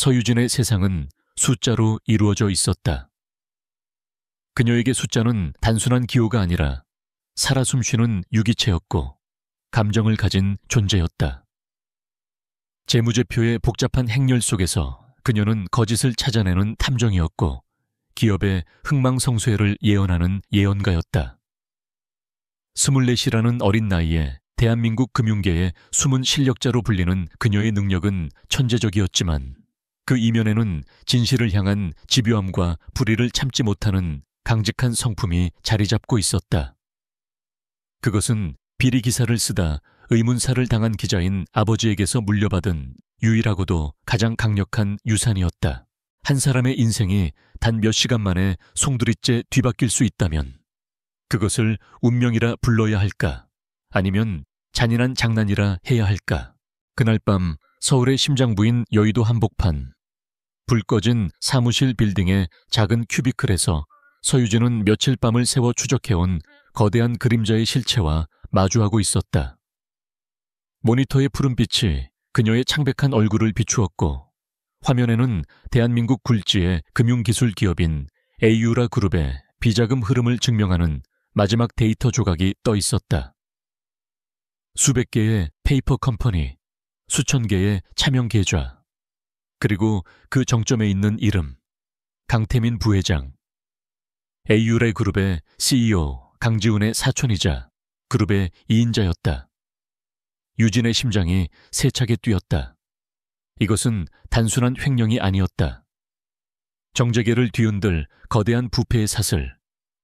서유진의 세상은 숫자로 이루어져 있었다. 그녀에게 숫자는 단순한 기호가 아니라 살아 숨쉬는 유기체였고 감정을 가진 존재였다. 재무제표의 복잡한 행렬 속에서 그녀는 거짓을 찾아내는 탐정이었고 기업의 흥망성쇠를 예언하는 예언가였다. 24이라는 어린 나이에 대한민국 금융계의 숨은 실력자로 불리는 그녀의 능력은 천재적이었지만 그 이면에는 진실을 향한 집요함과 불의를 참지 못하는 강직한 성품이 자리 잡고 있었다. 그것은 비리 기사를 쓰다 의문사를 당한 기자인 아버지에게서 물려받은 유일하고도 가장 강력한 유산이었다. 한 사람의 인생이 단 몇 시간 만에 송두리째 뒤바뀔 수 있다면 그것을 운명이라 불러야 할까? 아니면 잔인한 장난이라 해야 할까? 그날 밤 서울의 심장부인 여의도 한복판. 불 꺼진 사무실 빌딩의 작은 큐비클에서 서유진은 며칠 밤을 새워 추적해온 거대한 그림자의 실체와 마주하고 있었다. 모니터의 푸른빛이 그녀의 창백한 얼굴을 비추었고 화면에는 대한민국 굴지의 금융기술 기업인 에이유라 그룹의 비자금 흐름을 증명하는 마지막 데이터 조각이 떠 있었다. 수백 개의 페이퍼 컴퍼니, 수천 개의 차명 계좌, 그리고 그 정점에 있는 이름, 강태민 부회장. 에이유라 그룹의 CEO 강지훈의 사촌이자 그룹의 2인자였다. 유진의 심장이 세차게 뛰었다. 이것은 단순한 횡령이 아니었다. 정재계를 뒤흔들 거대한 부패의 사슬,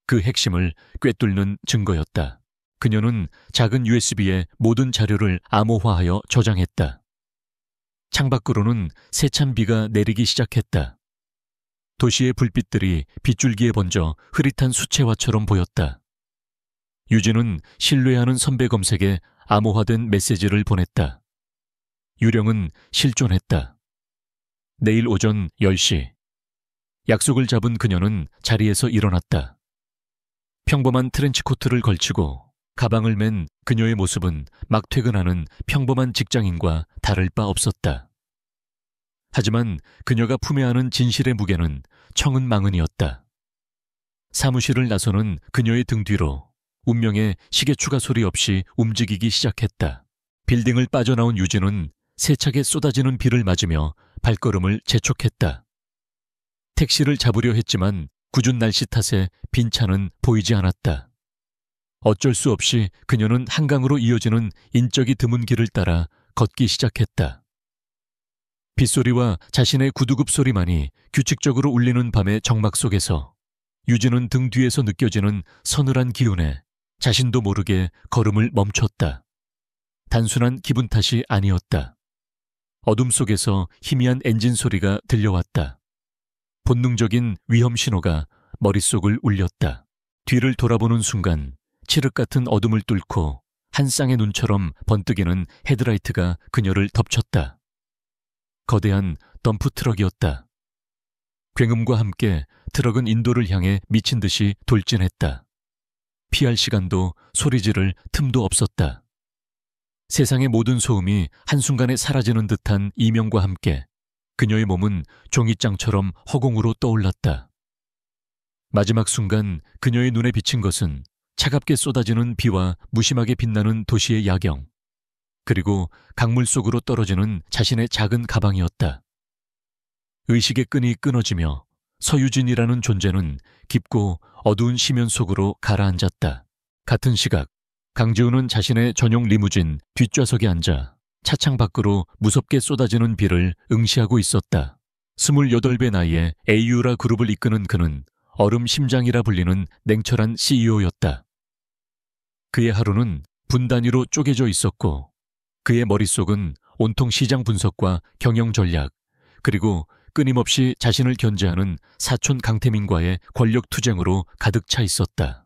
그 핵심을 꿰뚫는 증거였다. 그녀는 작은 USB에 모든 자료를 암호화하여 저장했다. 창밖으로는 세찬 비가 내리기 시작했다. 도시의 불빛들이 빗줄기에 번져 흐릿한 수채화처럼 보였다. 유진은 신뢰하는 선배 검색에 암호화된 메시지를 보냈다. 유령은 실존했다. 내일 오전 10시. 약속을 잡은 그녀는 자리에서 일어났다. 평범한 트렌치코트를 걸치고 가방을 맨 그녀의 모습은 막 퇴근하는 평범한 직장인과 다를 바 없었다. 하지만 그녀가 품에 안은 진실의 무게는 청은망은이었다. 사무실을 나서는 그녀의 등 뒤로 운명의 시계 추가 소리 없이 움직이기 시작했다. 빌딩을 빠져나온 유진은 세차게 쏟아지는 비를 맞으며 발걸음을 재촉했다. 택시를 잡으려 했지만 궂은 날씨 탓에 빈 차는 보이지 않았다. 어쩔 수 없이 그녀는 한강으로 이어지는 인적이 드문 길을 따라 걷기 시작했다. 빗소리와 자신의 구두굽 소리만이 규칙적으로 울리는 밤의 정막 속에서 유진은 등 뒤에서 느껴지는 서늘한 기운에 자신도 모르게 걸음을 멈췄다. 단순한 기분 탓이 아니었다. 어둠 속에서 희미한 엔진 소리가 들려왔다. 본능적인 위험 신호가 머릿속을 울렸다. 뒤를 돌아보는 순간 칠흑 같은 어둠을 뚫고 한 쌍의 눈처럼 번뜩이는 헤드라이트가 그녀를 덮쳤다. 거대한 덤프트럭이었다. 굉음과 함께 트럭은 인도를 향해 미친 듯이 돌진했다. 피할 시간도 소리 지를 틈도 없었다. 세상의 모든 소음이 한순간에 사라지는 듯한 이명과 함께 그녀의 몸은 종이장처럼 허공으로 떠올랐다. 마지막 순간 그녀의 눈에 비친 것은 차갑게 쏟아지는 비와 무심하게 빛나는 도시의 야경, 그리고 강물 속으로 떨어지는 자신의 작은 가방이었다. 의식의 끈이 끊어지며 서유진이라는 존재는 깊고 어두운 심연 속으로 가라앉았다. 같은 시각 강지훈은 자신의 전용 리무진 뒷좌석에 앉아 차창 밖으로 무섭게 쏟아지는 비를 응시하고 있었다. 28배 나이에 에이유라 그룹을 이끄는 그는 얼음 심장이라 불리는 냉철한 CEO였다. 그의 하루는 분 단위로 쪼개져 있었고 그의 머릿속은 온통 시장 분석과 경영 전략, 그리고 끊임없이 자신을 견제하는 사촌 강태민과의 권력 투쟁으로 가득 차 있었다.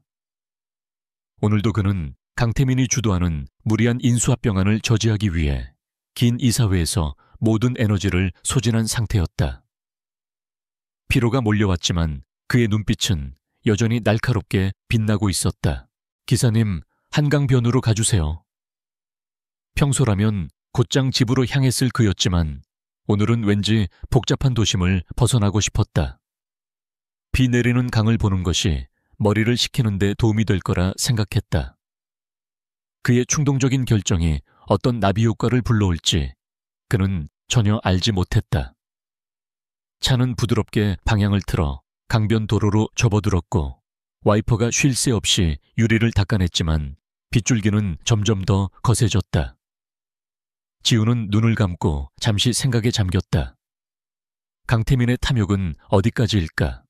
오늘도 그는 강태민이 주도하는 무리한 인수합병안을 저지하기 위해 긴 이사회에서 모든 에너지를 소진한 상태였다. 피로가 몰려왔지만 그의 눈빛은 여전히 날카롭게 빛나고 있었다. 기사님, 한강변으로 가주세요. 평소라면 곧장 집으로 향했을 그였지만 오늘은 왠지 복잡한 도심을 벗어나고 싶었다. 비 내리는 강을 보는 것이 머리를 식히는 데 도움이 될 거라 생각했다. 그의 충동적인 결정이 어떤 나비 효과를 불러올지 그는 전혀 알지 못했다. 차는 부드럽게 방향을 틀어 강변 도로로 접어들었고 와이퍼가 쉴 새 없이 유리를 닦아냈지만 빗줄기는 점점 더 거세졌다. 지우는 눈을 감고 잠시 생각에 잠겼다. 강태민의 탐욕은 어디까지일까?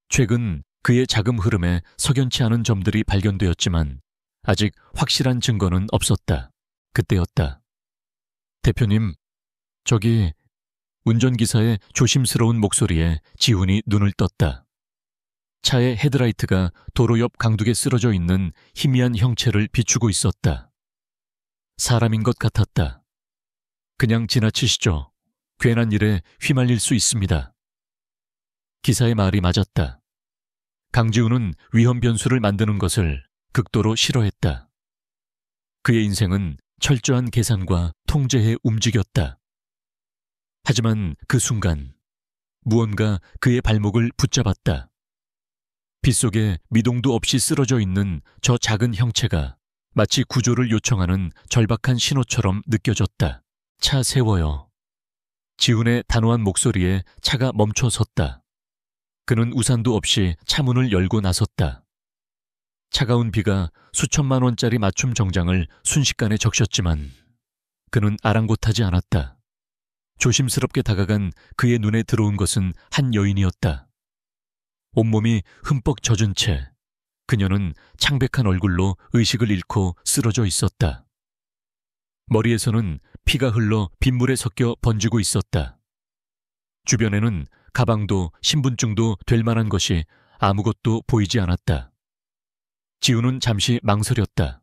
최근 그의 자금 흐름에 석연치 않은 점들이 발견되었지만 아직 확실한 증거는 없었다. 그때였다. 대표님, 저기... 운전기사의 조심스러운 목소리에 지훈이 눈을 떴다. 차의 헤드라이트가 도로 옆 강둑에 쓰러져 있는 희미한 형체를 비추고 있었다. 사람인 것 같았다. 그냥 지나치시죠. 괜한 일에 휘말릴 수 있습니다. 기사의 말이 맞았다. 강지훈은 위험 변수를 만드는 것을 극도로 싫어했다. 그의 인생은 철저한 계산과 통제에 움직였다. 하지만 그 순간 무언가 그의 발목을 붙잡았다. 빗속에 미동도 없이 쓰러져 있는 저 작은 형체가 마치 구조를 요청하는 절박한 신호처럼 느껴졌다. 차 세워요. 지훈의 단호한 목소리에 차가 멈춰 섰다. 그는 우산도 없이 차문을 열고 나섰다. 차가운 비가 수천만 원짜리 맞춤 정장을 순식간에 적셨지만 그는 아랑곳하지 않았다. 조심스럽게 다가간 그의 눈에 들어온 것은 한 여인이었다. 온몸이 흠뻑 젖은 채 그녀는 창백한 얼굴로 의식을 잃고 쓰러져 있었다. 머리에서는 피가 흘러 빗물에 섞여 번지고 있었다. 주변에는 가방도 신분증도 될 만한 것이 아무것도 보이지 않았다. 지우는 잠시 망설였다.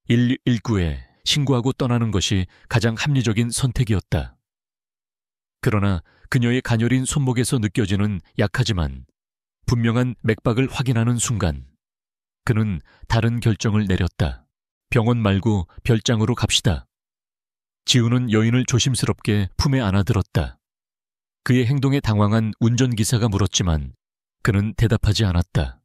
119에 신고하고 떠나는 것이 가장 합리적인 선택이었다. 그러나 그녀의 가녀린 손목에서 느껴지는 약하지만 분명한 맥박을 확인하는 순간 그는 다른 결정을 내렸다. 병원 말고 별장으로 갑시다. 지우는 여인을 조심스럽게 품에 안아들었다. 그의 행동에 당황한 운전기사가 물었지만 그는 대답하지 않았다.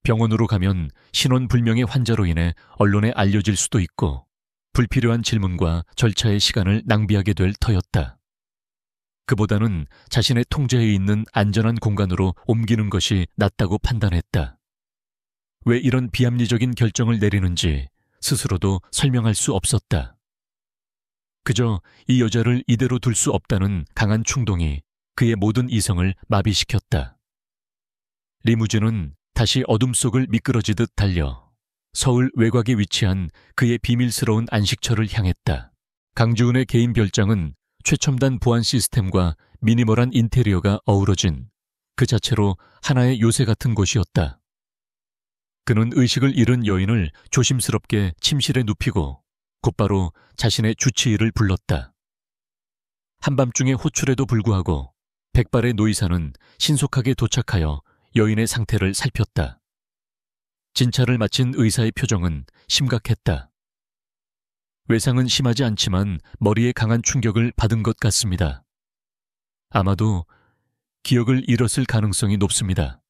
병원으로 가면 신원불명의 환자로 인해 언론에 알려질 수도 있고 불필요한 질문과 절차의 시간을 낭비하게 될 터였다. 그보다는 자신의 통제에 있는 안전한 공간으로 옮기는 것이 낫다고 판단했다. 왜 이런 비합리적인 결정을 내리는지 스스로도 설명할 수 없었다. 그저 이 여자를 이대로 둘 수 없다는 강한 충동이 그의 모든 이성을 마비시켰다. 리무진은 다시 어둠 속을 미끄러지듯 달려 서울 외곽에 위치한 그의 비밀스러운 안식처를 향했다. 강지훈의 개인 별장은 최첨단 보안 시스템과 미니멀한 인테리어가 어우러진 그 자체로 하나의 요새 같은 곳이었다. 그는 의식을 잃은 여인을 조심스럽게 침실에 눕히고 곧바로 자신의 주치의를 불렀다. 한밤중의 호출에도 불구하고 백발의 노이사는 신속하게 도착하여 여인의 상태를 살폈다. 진찰을 마친 의사의 표정은 심각했다. 외상은 심하지 않지만 머리에 강한 충격을 받은 것 같습니다. 아마도 기억을 잃었을 가능성이 높습니다.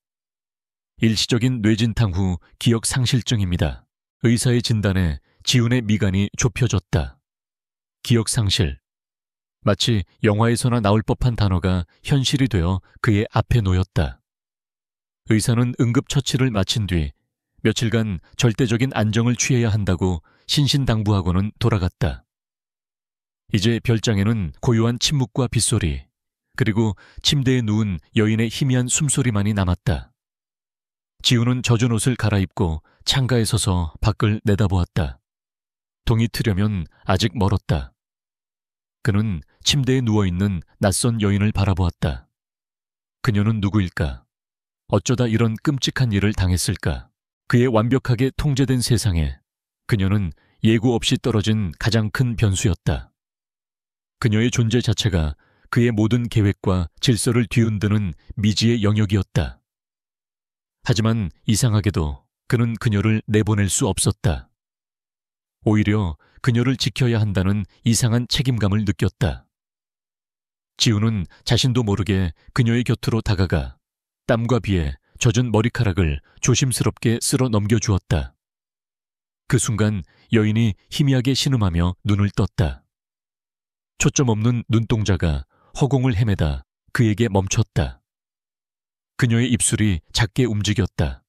일시적인 뇌진탕 후 기억 상실증입니다. 의사의 진단에 지훈의 미간이 좁혀졌다. 기억 상실. 마치 영화에서나 나올 법한 단어가 현실이 되어 그의 앞에 놓였다. 의사는 응급처치를 마친 뒤 며칠간 절대적인 안정을 취해야 한다고 신신당부하고는 돌아갔다. 이제 별장에는 고요한 침묵과 빗소리, 그리고 침대에 누운 여인의 희미한 숨소리만이 남았다. 지우는 젖은 옷을 갈아입고 창가에 서서 밖을 내다보았다. 동이 트려면 아직 멀었다. 그는 침대에 누워있는 낯선 여인을 바라보았다. 그녀는 누구일까? 어쩌다 이런 끔찍한 일을 당했을까? 그의 완벽하게 통제된 세상에 그녀는 예고 없이 떨어진 가장 큰 변수였다. 그녀의 존재 자체가 그의 모든 계획과 질서를 뒤흔드는 미지의 영역이었다. 하지만 이상하게도 그는 그녀를 내보낼 수 없었다. 오히려 그녀를 지켜야 한다는 이상한 책임감을 느꼈다. 지우는 자신도 모르게 그녀의 곁으로 다가가 땀과 비에 젖은 머리카락을 조심스럽게 쓸어 넘겨주었다. 그 순간 여인이 희미하게 신음하며 눈을 떴다. 초점 없는 눈동자가 허공을 헤매다 그에게 멈췄다. 그녀의 입술이 작게 움직였다.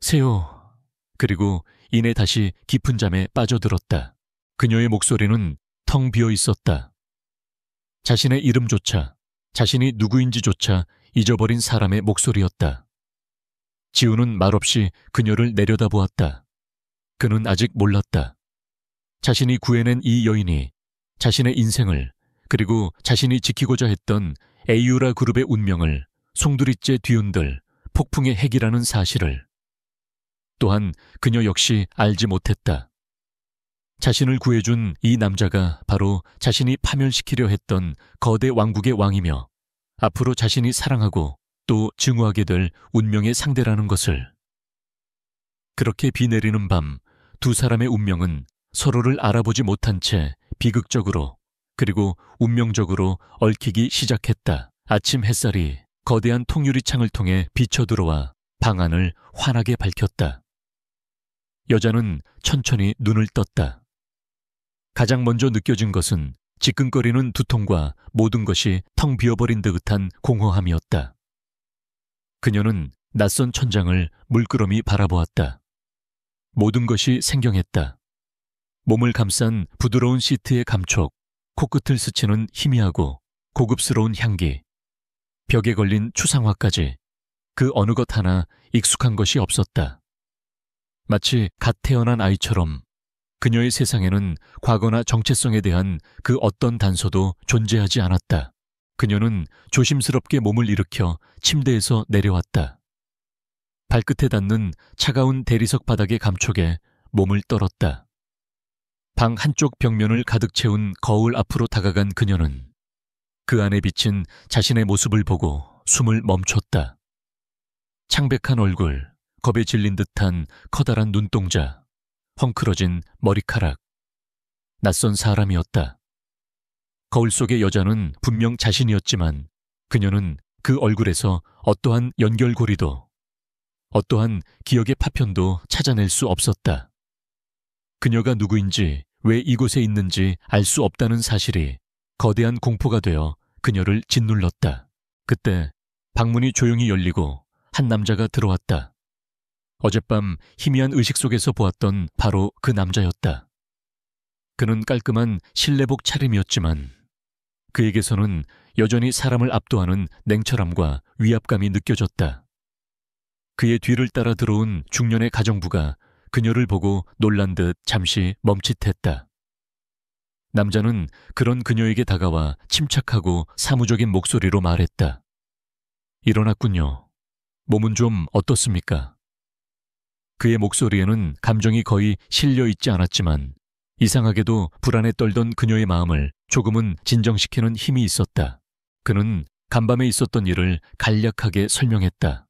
세요. 그리고 이내 다시 깊은 잠에 빠져들었다. 그녀의 목소리는 텅 비어 있었다. 자신의 이름조차, 자신이 누구인지조차 잊어버린 사람의 목소리였다. 지우는 말없이 그녀를 내려다보았다. 그는 아직 몰랐다. 자신이 구해낸 이 여인이 자신의 인생을, 그리고 자신이 지키고자 했던 에이유라 그룹의 운명을 송두리째 뒤흔들 폭풍의 핵이라는 사실을. 또한 그녀 역시 알지 못했다. 자신을 구해준 이 남자가 바로 자신이 파멸시키려 했던 거대 왕국의 왕이며 앞으로 자신이 사랑하고 또 증오하게 될 운명의 상대라는 것을. 그렇게 비 내리는 밤 두 사람의 운명은 서로를 알아보지 못한 채 비극적으로 그리고 운명적으로 얽히기 시작했다. 아침 햇살이 거대한 통유리 창을 통해 비쳐들어와 방 안을 환하게 밝혔다. 여자는 천천히 눈을 떴다. 가장 먼저 느껴진 것은 지끈거리는 두통과 모든 것이 텅 비어버린 듯한 공허함이었다. 그녀는 낯선 천장을 물끄러미 바라보았다. 모든 것이 생경했다. 몸을 감싼 부드러운 시트의 감촉, 코끝을 스치는 희미하고 고급스러운 향기, 벽에 걸린 추상화까지 그 어느 것 하나 익숙한 것이 없었다. 마치 갓 태어난 아이처럼 그녀의 세상에는 과거나 정체성에 대한 그 어떤 단서도 존재하지 않았다. 그녀는 조심스럽게 몸을 일으켜 침대에서 내려왔다. 발끝에 닿는 차가운 대리석 바닥의 감촉에 몸을 떨었다. 방 한쪽 벽면을 가득 채운 거울 앞으로 다가간 그녀는 그 안에 비친 자신의 모습을 보고 숨을 멈췄다. 창백한 얼굴, 겁에 질린 듯한 커다란 눈동자, 헝클어진 머리카락. 낯선 사람이었다. 거울 속의 여자는 분명 자신이었지만 그녀는 그 얼굴에서 어떠한 연결고리도, 어떠한 기억의 파편도 찾아낼 수 없었다. 그녀가 누구인지 왜 이곳에 있는지 알 수 없다는 사실이 거대한 공포가 되어 그녀를 짓눌렀다. 그때 방문이 조용히 열리고 한 남자가 들어왔다. 어젯밤 희미한 의식 속에서 보았던 바로 그 남자였다. 그는 깔끔한 실내복 차림이었지만 그에게서는 여전히 사람을 압도하는 냉철함과 위압감이 느껴졌다. 그의 뒤를 따라 들어온 중년의 가정부가 그녀를 보고 놀란 듯 잠시 멈칫했다. 남자는 그런 그녀에게 다가와 침착하고 사무적인 목소리로 말했다. 일어났군요. 몸은 좀 어떻습니까? 그의 목소리에는 감정이 거의 실려 있지 않았지만 이상하게도 불안에 떨던 그녀의 마음을 조금은 진정시키는 힘이 있었다. 그는 간밤에 있었던 일을 간략하게 설명했다.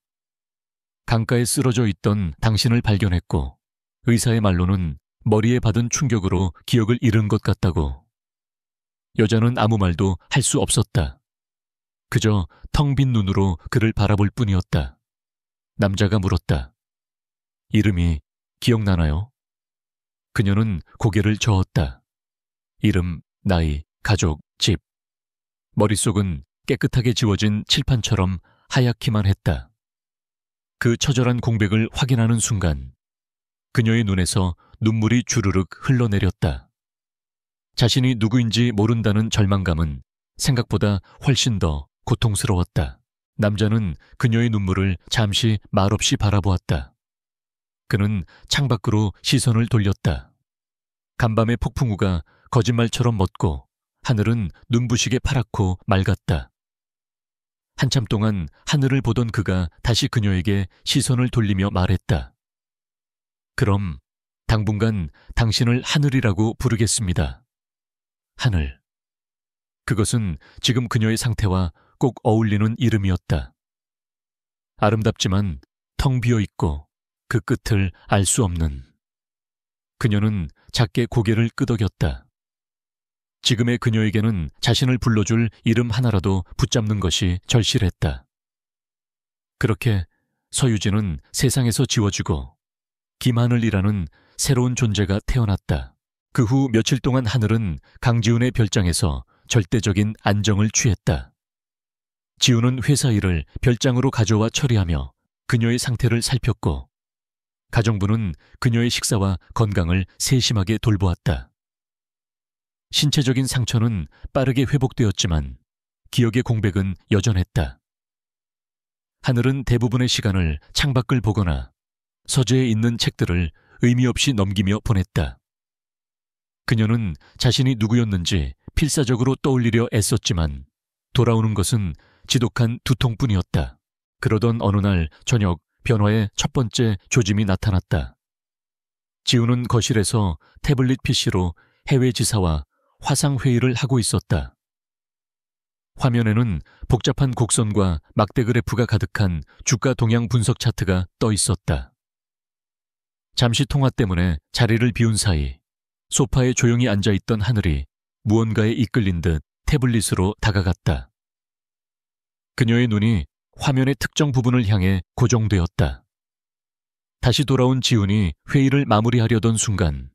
강가에 쓰러져 있던 당신을 발견했고 의사의 말로는 머리에 받은 충격으로 기억을 잃은 것 같다고. 여자는 아무 말도 할 수 없었다. 그저 텅 빈 눈으로 그를 바라볼 뿐이었다. 남자가 물었다. 이름이 기억나나요? 그녀는 고개를 저었다. 이름, 나이, 가족, 집. 머릿속은 깨끗하게 지워진 칠판처럼 하얗기만 했다. 그 처절한 공백을 확인하는 순간 그녀의 눈에서 눈물이 주르륵 흘러내렸다. 자신이 누구인지 모른다는 절망감은 생각보다 훨씬 더 고통스러웠다. 남자는 그녀의 눈물을 잠시 말없이 바라보았다. 그는 창밖으로 시선을 돌렸다. 간밤의 폭풍우가 거짓말처럼 멎고 하늘은 눈부시게 파랗고 맑았다. 한참 동안 하늘을 보던 그가 다시 그녀에게 시선을 돌리며 말했다. 그럼 당분간 당신을 하늘이라고 부르겠습니다. 하늘. 그것은 지금 그녀의 상태와 꼭 어울리는 이름이었다. 아름답지만 텅 비어 있고 그 끝을 알 수 없는. 그녀는 작게 고개를 끄덕였다. 지금의 그녀에게는 자신을 불러줄 이름 하나라도 붙잡는 것이 절실했다. 그렇게 서유진은 세상에서 지워지고 김하늘이라는 새로운 존재가 태어났다. 그 후 며칠 동안 하늘은 강지훈의 별장에서 절대적인 안정을 취했다. 지훈은 회사 일을 별장으로 가져와 처리하며 그녀의 상태를 살폈고 가정부는 그녀의 식사와 건강을 세심하게 돌보았다. 신체적인 상처는 빠르게 회복되었지만 기억의 공백은 여전했다. 하늘은 대부분의 시간을 창밖을 보거나 서재에 있는 책들을 의미 없이 넘기며 보냈다. 그녀는 자신이 누구였는지 필사적으로 떠올리려 애썼지만 돌아오는 것은 지독한 두통뿐이었다. 그러던 어느 날 저녁 변화의 첫 번째 조짐이 나타났다. 지훈은 거실에서 태블릿 PC로 해외 지사와 화상회의를 하고 있었다. 화면에는 복잡한 곡선과 막대 그래프가 가득한 주가 동향 분석 차트가 떠 있었다. 잠시 통화 때문에 자리를 비운 사이 소파에 조용히 앉아있던 하늘이 무언가에 이끌린 듯 태블릿으로 다가갔다. 그녀의 눈이 화면의 특정 부분을 향해 고정되었다. 다시 돌아온 지훈이 회의를 마무리하려던 순간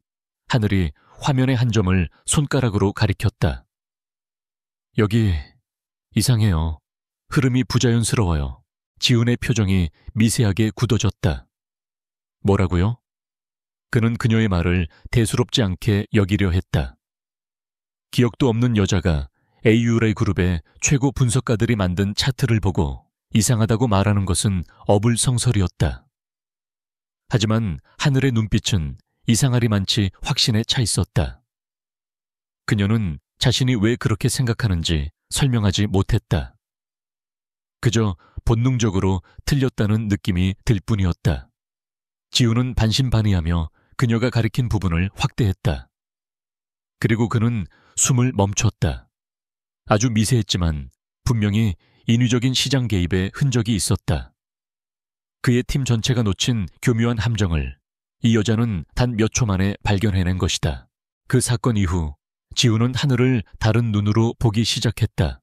하늘이 화면의 한 점을 손가락으로 가리켰다. 여기 이상해요. 흐름이 부자연스러워요. 지훈의 표정이 미세하게 굳어졌다. 뭐라고요? 그는 그녀의 말을 대수롭지 않게 여기려 했다. 기억도 없는 여자가 AURA 그룹의 최고 분석가들이 만든 차트를 보고 이상하다고 말하는 것은 어불성설이었다. 하지만 하늘의 눈빛은 이상하리만치 확신에 차 있었다. 그녀는 자신이 왜 그렇게 생각하는지 설명하지 못했다. 그저 본능적으로 틀렸다는 느낌이 들 뿐이었다. 지훈은 반신반의하며 그녀가 가리킨 부분을 확대했다. 그리고 그는 숨을 멈췄다. 아주 미세했지만 분명히 인위적인 시장 개입의 흔적이 있었다. 그의 팀 전체가 놓친 교묘한 함정을 이 여자는 단 몇 초 만에 발견해낸 것이다. 그 사건 이후 지훈은 하늘을 다른 눈으로 보기 시작했다.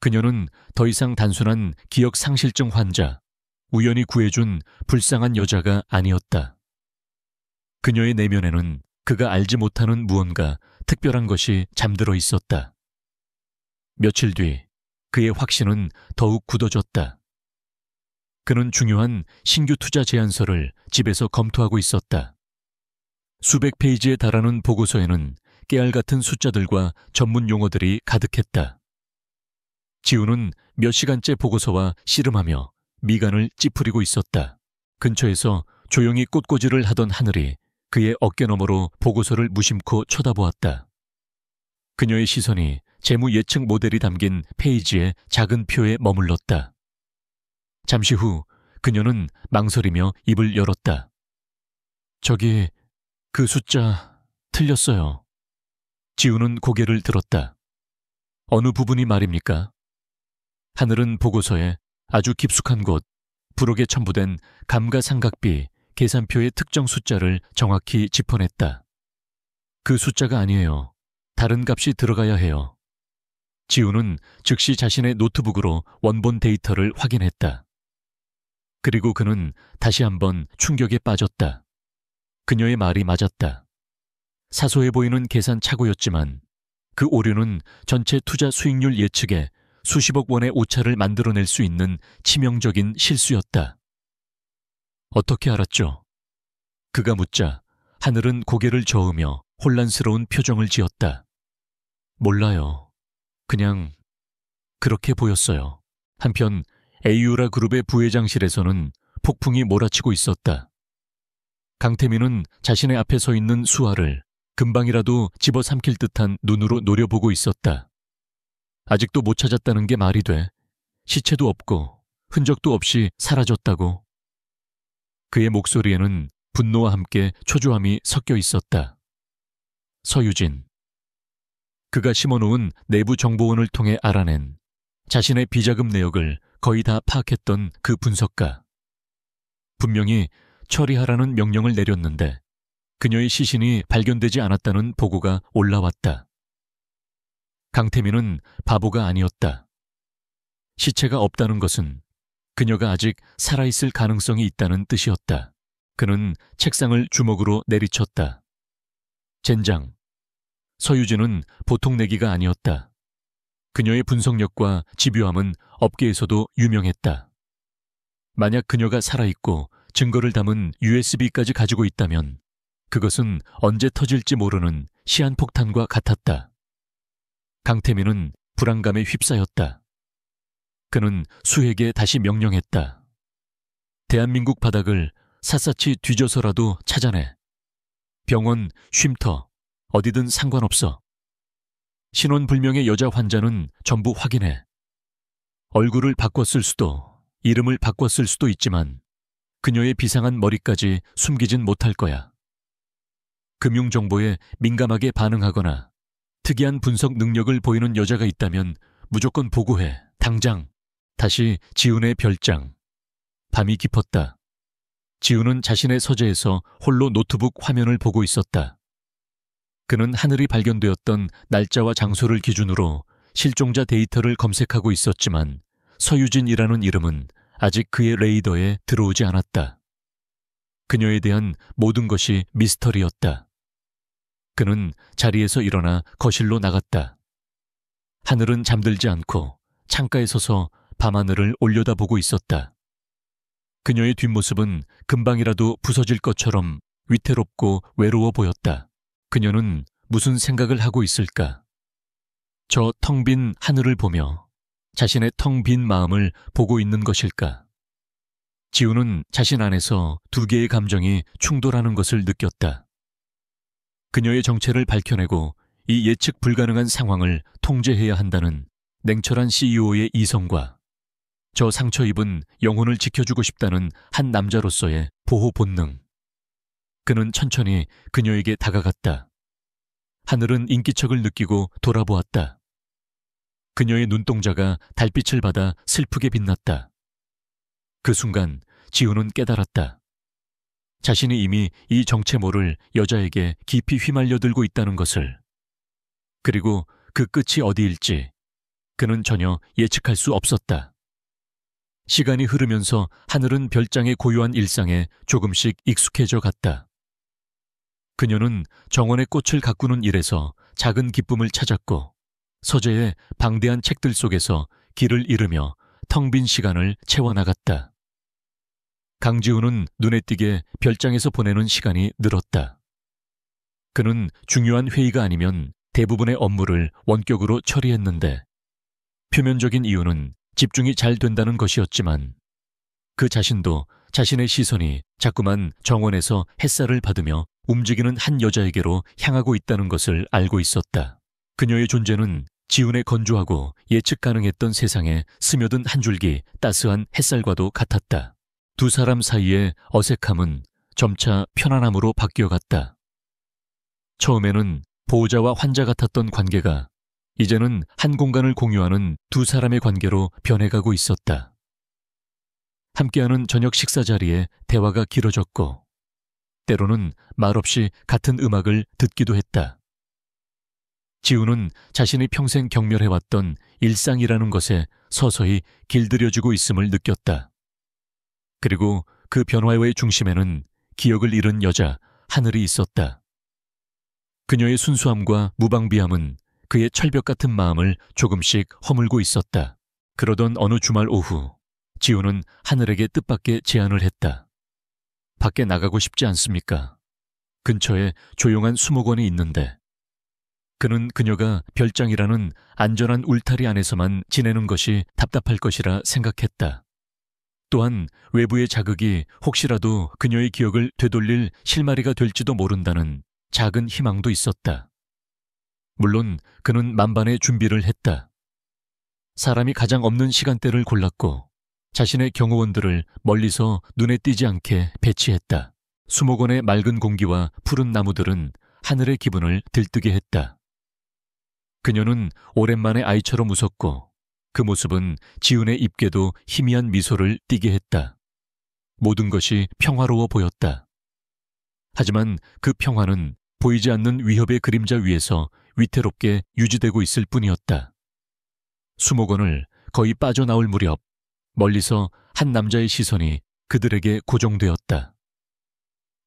그녀는 더 이상 단순한 기억 상실증 환자, 우연히 구해준 불쌍한 여자가 아니었다. 그녀의 내면에는 그가 알지 못하는 무언가 특별한 것이 잠들어 있었다. 며칠 뒤 그의 확신은 더욱 굳어졌다. 그는 중요한 신규 투자 제안서를 집에서 검토하고 있었다. 수백 페이지에 달하는 보고서에는 깨알 같은 숫자들과 전문 용어들이 가득했다. 지훈은 몇 시간째 보고서와 씨름하며 미간을 찌푸리고 있었다. 근처에서 조용히 꽃꽂이를 하던 하늘이 그의 어깨 너머로 보고서를 무심코 쳐다보았다. 그녀의 시선이 재무 예측 모델이 담긴 페이지의 작은 표에 머물렀다. 잠시 후 그녀는 망설이며 입을 열었다. 저기 그 숫자 틀렸어요. 지훈은 고개를 들었다. 어느 부분이 말입니까? 하늘은 보고서에 아주 깊숙한 곳, 부록에 첨부된 감가상각비 계산표의 특정 숫자를 정확히 짚어냈다. 그 숫자가 아니에요. 다른 값이 들어가야 해요. 지훈은 즉시 자신의 노트북으로 원본 데이터를 확인했다. 그리고 그는 다시 한번 충격에 빠졌다. 그녀의 말이 맞았다. 사소해 보이는 계산 착오였지만 그 오류는 전체 투자 수익률 예측에 수십억 원의 오차를 만들어낼 수 있는 치명적인 실수였다. 어떻게 알았죠? 그가 묻자 하늘은 고개를 저으며 혼란스러운 표정을 지었다. 몰라요. 그냥 그렇게 보였어요. 한편 에이유라 그룹의 부회장실에서는 폭풍이 몰아치고 있었다. 강태민은 자신의 앞에 서 있는 수아를 금방이라도 집어삼킬 듯한 눈으로 노려보고 있었다. 아직도 못 찾았다는 게 말이 돼. 시체도 없고 흔적도 없이 사라졌다고. 그의 목소리에는 분노와 함께 초조함이 섞여 있었다. 서유진. 그가 심어놓은 내부 정보원을 통해 알아낸 자신의 비자금 내역을 거의 다 파악했던 그 분석가. 분명히 처리하라는 명령을 내렸는데 그녀의 시신이 발견되지 않았다는 보고가 올라왔다. 강태민은 바보가 아니었다. 시체가 없다는 것은 그녀가 아직 살아있을 가능성이 있다는 뜻이었다. 그는 책상을 주먹으로 내리쳤다. 젠장. 서유진은 보통 내기가 아니었다. 그녀의 분석력과 집요함은 업계에서도 유명했다. 만약 그녀가 살아있고 증거를 담은 USB까지 가지고 있다면 그것은 언제 터질지 모르는 시한폭탄과 같았다. 강태민은 불안감에 휩싸였다. 그는 수에게 다시 명령했다. 대한민국 바닥을 샅샅이 뒤져서라도 찾아내. 병원, 쉼터, 어디든 상관없어. 신원불명의 여자 환자는 전부 확인해. 얼굴을 바꿨을 수도, 이름을 바꿨을 수도 있지만 그녀의 비상한 머리까지 숨기진 못할 거야. 금융정보에 민감하게 반응하거나 특이한 분석 능력을 보이는 여자가 있다면 무조건 보고해. 당장. 다시 지훈의 별장. 밤이 깊었다. 지훈은 자신의 서재에서 홀로 노트북 화면을 보고 있었다. 그는 하늘이 발견되었던 날짜와 장소를 기준으로 실종자 데이터를 검색하고 있었지만 서유진이라는 이름은 아직 그의 레이더에 들어오지 않았다. 그녀에 대한 모든 것이 미스터리였다. 그는 자리에서 일어나 거실로 나갔다. 하늘은 잠들지 않고 창가에 서서 밤하늘을 올려다보고 있었다. 그녀의 뒷모습은 금방이라도 부서질 것처럼 위태롭고 외로워 보였다. 그녀는 무슨 생각을 하고 있을까? 저 텅 빈 하늘을 보며 자신의 텅 빈 마음을 보고 있는 것일까? 지우는 자신 안에서 두 개의 감정이 충돌하는 것을 느꼈다. 그녀의 정체를 밝혀내고 이 예측 불가능한 상황을 통제해야 한다는 냉철한 CEO의 이성과 저 상처 입은 영혼을 지켜주고 싶다는 한 남자로서의 보호 본능. 그는 천천히 그녀에게 다가갔다. 하늘은 인기척을 느끼고 돌아보았다. 그녀의 눈동자가 달빛을 받아 슬프게 빛났다. 그 순간 지우는 깨달았다. 자신이 이미 이 정체모를 여자에게 깊이 휘말려 들고 있다는 것을. 그리고 그 끝이 어디일지 그는 전혀 예측할 수 없었다. 시간이 흐르면서 하늘은 별장의 고요한 일상에 조금씩 익숙해져 갔다. 그녀는 정원의 꽃을 가꾸는 일에서 작은 기쁨을 찾았고 서재의 방대한 책들 속에서 길을 잃으며 텅 빈 시간을 채워나갔다. 강지훈은 눈에 띄게 별장에서 보내는 시간이 늘었다. 그는 중요한 회의가 아니면 대부분의 업무를 원격으로 처리했는데 표면적인 이유는 집중이 잘 된다는 것이었지만 그 자신도 자신의 시선이 자꾸만 정원에서 햇살을 받으며 움직이는 한 여자에게로 향하고 있다는 것을 알고 있었다. 그녀의 존재는 지훈의 건조하고 예측 가능했던 세상에 스며든 한 줄기 따스한 햇살과도 같았다. 두 사람 사이의 어색함은 점차 편안함으로 바뀌어갔다. 처음에는 보호자와 환자 같았던 관계가 이제는 한 공간을 공유하는 두 사람의 관계로 변해가고 있었다. 함께하는 저녁 식사 자리에 대화가 길어졌고 때로는 말없이 같은 음악을 듣기도 했다. 지우는 자신이 평생 경멸해왔던 일상이라는 것에 서서히 길들여지고 있음을 느꼈다. 그리고 그 변화의 중심에는 기억을 잃은 여자 하늘이 있었다. 그녀의 순수함과 무방비함은 그의 철벽 같은 마음을 조금씩 허물고 있었다. 그러던 어느 주말 오후 지우는 하늘에게 뜻밖의 제안을 했다. 밖에 나가고 싶지 않습니까? 근처에 조용한 수목원이 있는데. 그는 그녀가 별장이라는 안전한 울타리 안에서만 지내는 것이 답답할 것이라 생각했다. 또한 외부의 자극이 혹시라도 그녀의 기억을 되돌릴 실마리가 될지도 모른다는 작은 희망도 있었다. 물론 그는 만반의 준비를 했다. 사람이 가장 없는 시간대를 골랐고 자신의 경호원들을 멀리서 눈에 띄지 않게 배치했다. 수목원의 맑은 공기와 푸른 나무들은 하늘의 기분을 들뜨게 했다. 그녀는 오랜만에 아이처럼 웃었고 그 모습은 지훈의 입에도 희미한 미소를 띠게 했다. 모든 것이 평화로워 보였다. 하지만 그 평화는 보이지 않는 위협의 그림자 위에서 위태롭게 유지되고 있을 뿐이었다. 수목원을 거의 빠져나올 무렵 멀리서 한 남자의 시선이 그들에게 고정되었다.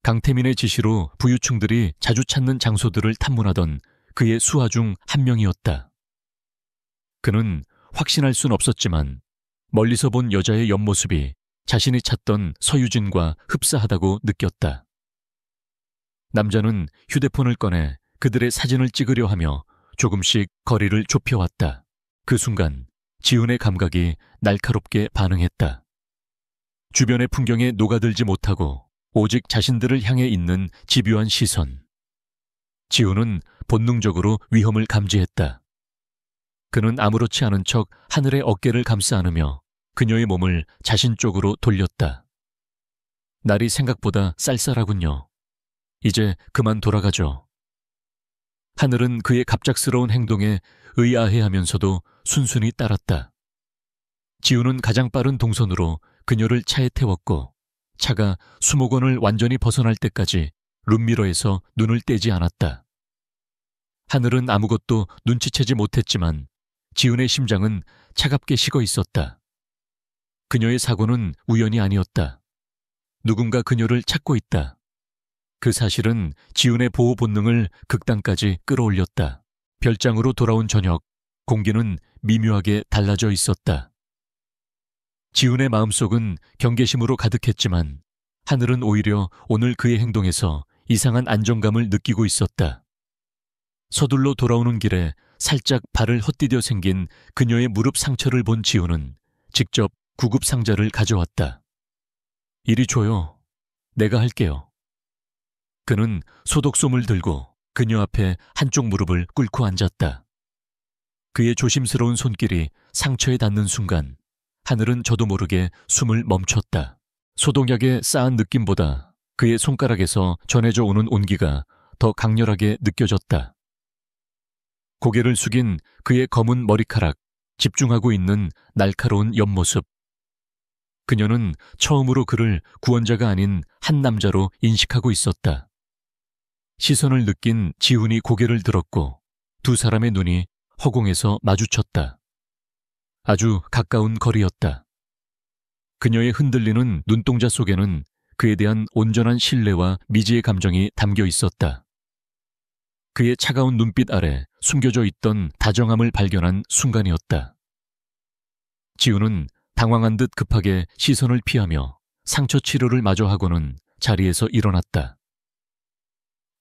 강태민의 지시로 부유층들이 자주 찾는 장소들을 탐문하던 그의 수하 중 한 명이었다. 그는 확신할 순 없었지만 멀리서 본 여자의 옆모습이 자신이 찾던 서유진과 흡사하다고 느꼈다. 남자는 휴대폰을 꺼내 그들의 사진을 찍으려 하며 조금씩 거리를 좁혀왔다. 그 순간 지훈의 감각이 날카롭게 반응했다. 주변의 풍경에 녹아들지 못하고 오직 자신들을 향해 있는 집요한 시선. 지훈은 본능적으로 위험을 감지했다. 그는 아무렇지 않은 척 하늘의 어깨를 감싸 안으며 그녀의 몸을 자신 쪽으로 돌렸다. 날이 생각보다 쌀쌀하군요. 이제 그만 돌아가죠. 하늘은 그의 갑작스러운 행동에 의아해하면서도 순순히 따랐다. 지훈은 가장 빠른 동선으로 그녀를 차에 태웠고 차가 수목원을 완전히 벗어날 때까지 룸미러에서 눈을 떼지 않았다. 하늘은 아무것도 눈치채지 못했지만 지훈의 심장은 차갑게 식어 있었다. 그녀의 사고는 우연이 아니었다. 누군가 그녀를 찾고 있다. 그 사실은 지훈의 보호 본능을 극단까지 끌어올렸다. 별장으로 돌아온 저녁, 공기는 미묘하게 달라져 있었다. 지훈의 마음속은 경계심으로 가득했지만 하늘은 오히려 오늘 그의 행동에서 이상한 안정감을 느끼고 있었다. 서둘러 돌아오는 길에 살짝 발을 헛디뎌 생긴 그녀의 무릎 상처를 본 지훈은 직접 구급 상자를 가져왔다. 이리 줘요. 내가 할게요. 그는 소독솜을 들고 그녀 앞에 한쪽 무릎을 꿇고 앉았다. 그의 조심스러운 손길이 상처에 닿는 순간 하늘은 저도 모르게 숨을 멈췄다. 소독약에 쌓은 느낌보다 그의 손가락에서 전해져 오는 온기가 더 강렬하게 느껴졌다. 고개를 숙인 그의 검은 머리카락, 집중하고 있는 날카로운 옆모습. 그녀는 처음으로 그를 구원자가 아닌 한 남자로 인식하고 있었다. 시선을 느낀 지훈이 고개를 들었고 두 사람의 눈이 허공에서 마주쳤다. 아주 가까운 거리였다. 그녀의 흔들리는 눈동자 속에는 그에 대한 온전한 신뢰와 미지의 감정이 담겨 있었다. 그의 차가운 눈빛 아래 숨겨져 있던 다정함을 발견한 순간이었다. 지훈은 당황한 듯 급하게 시선을 피하며 상처 치료를 마저 하고는 자리에서 일어났다.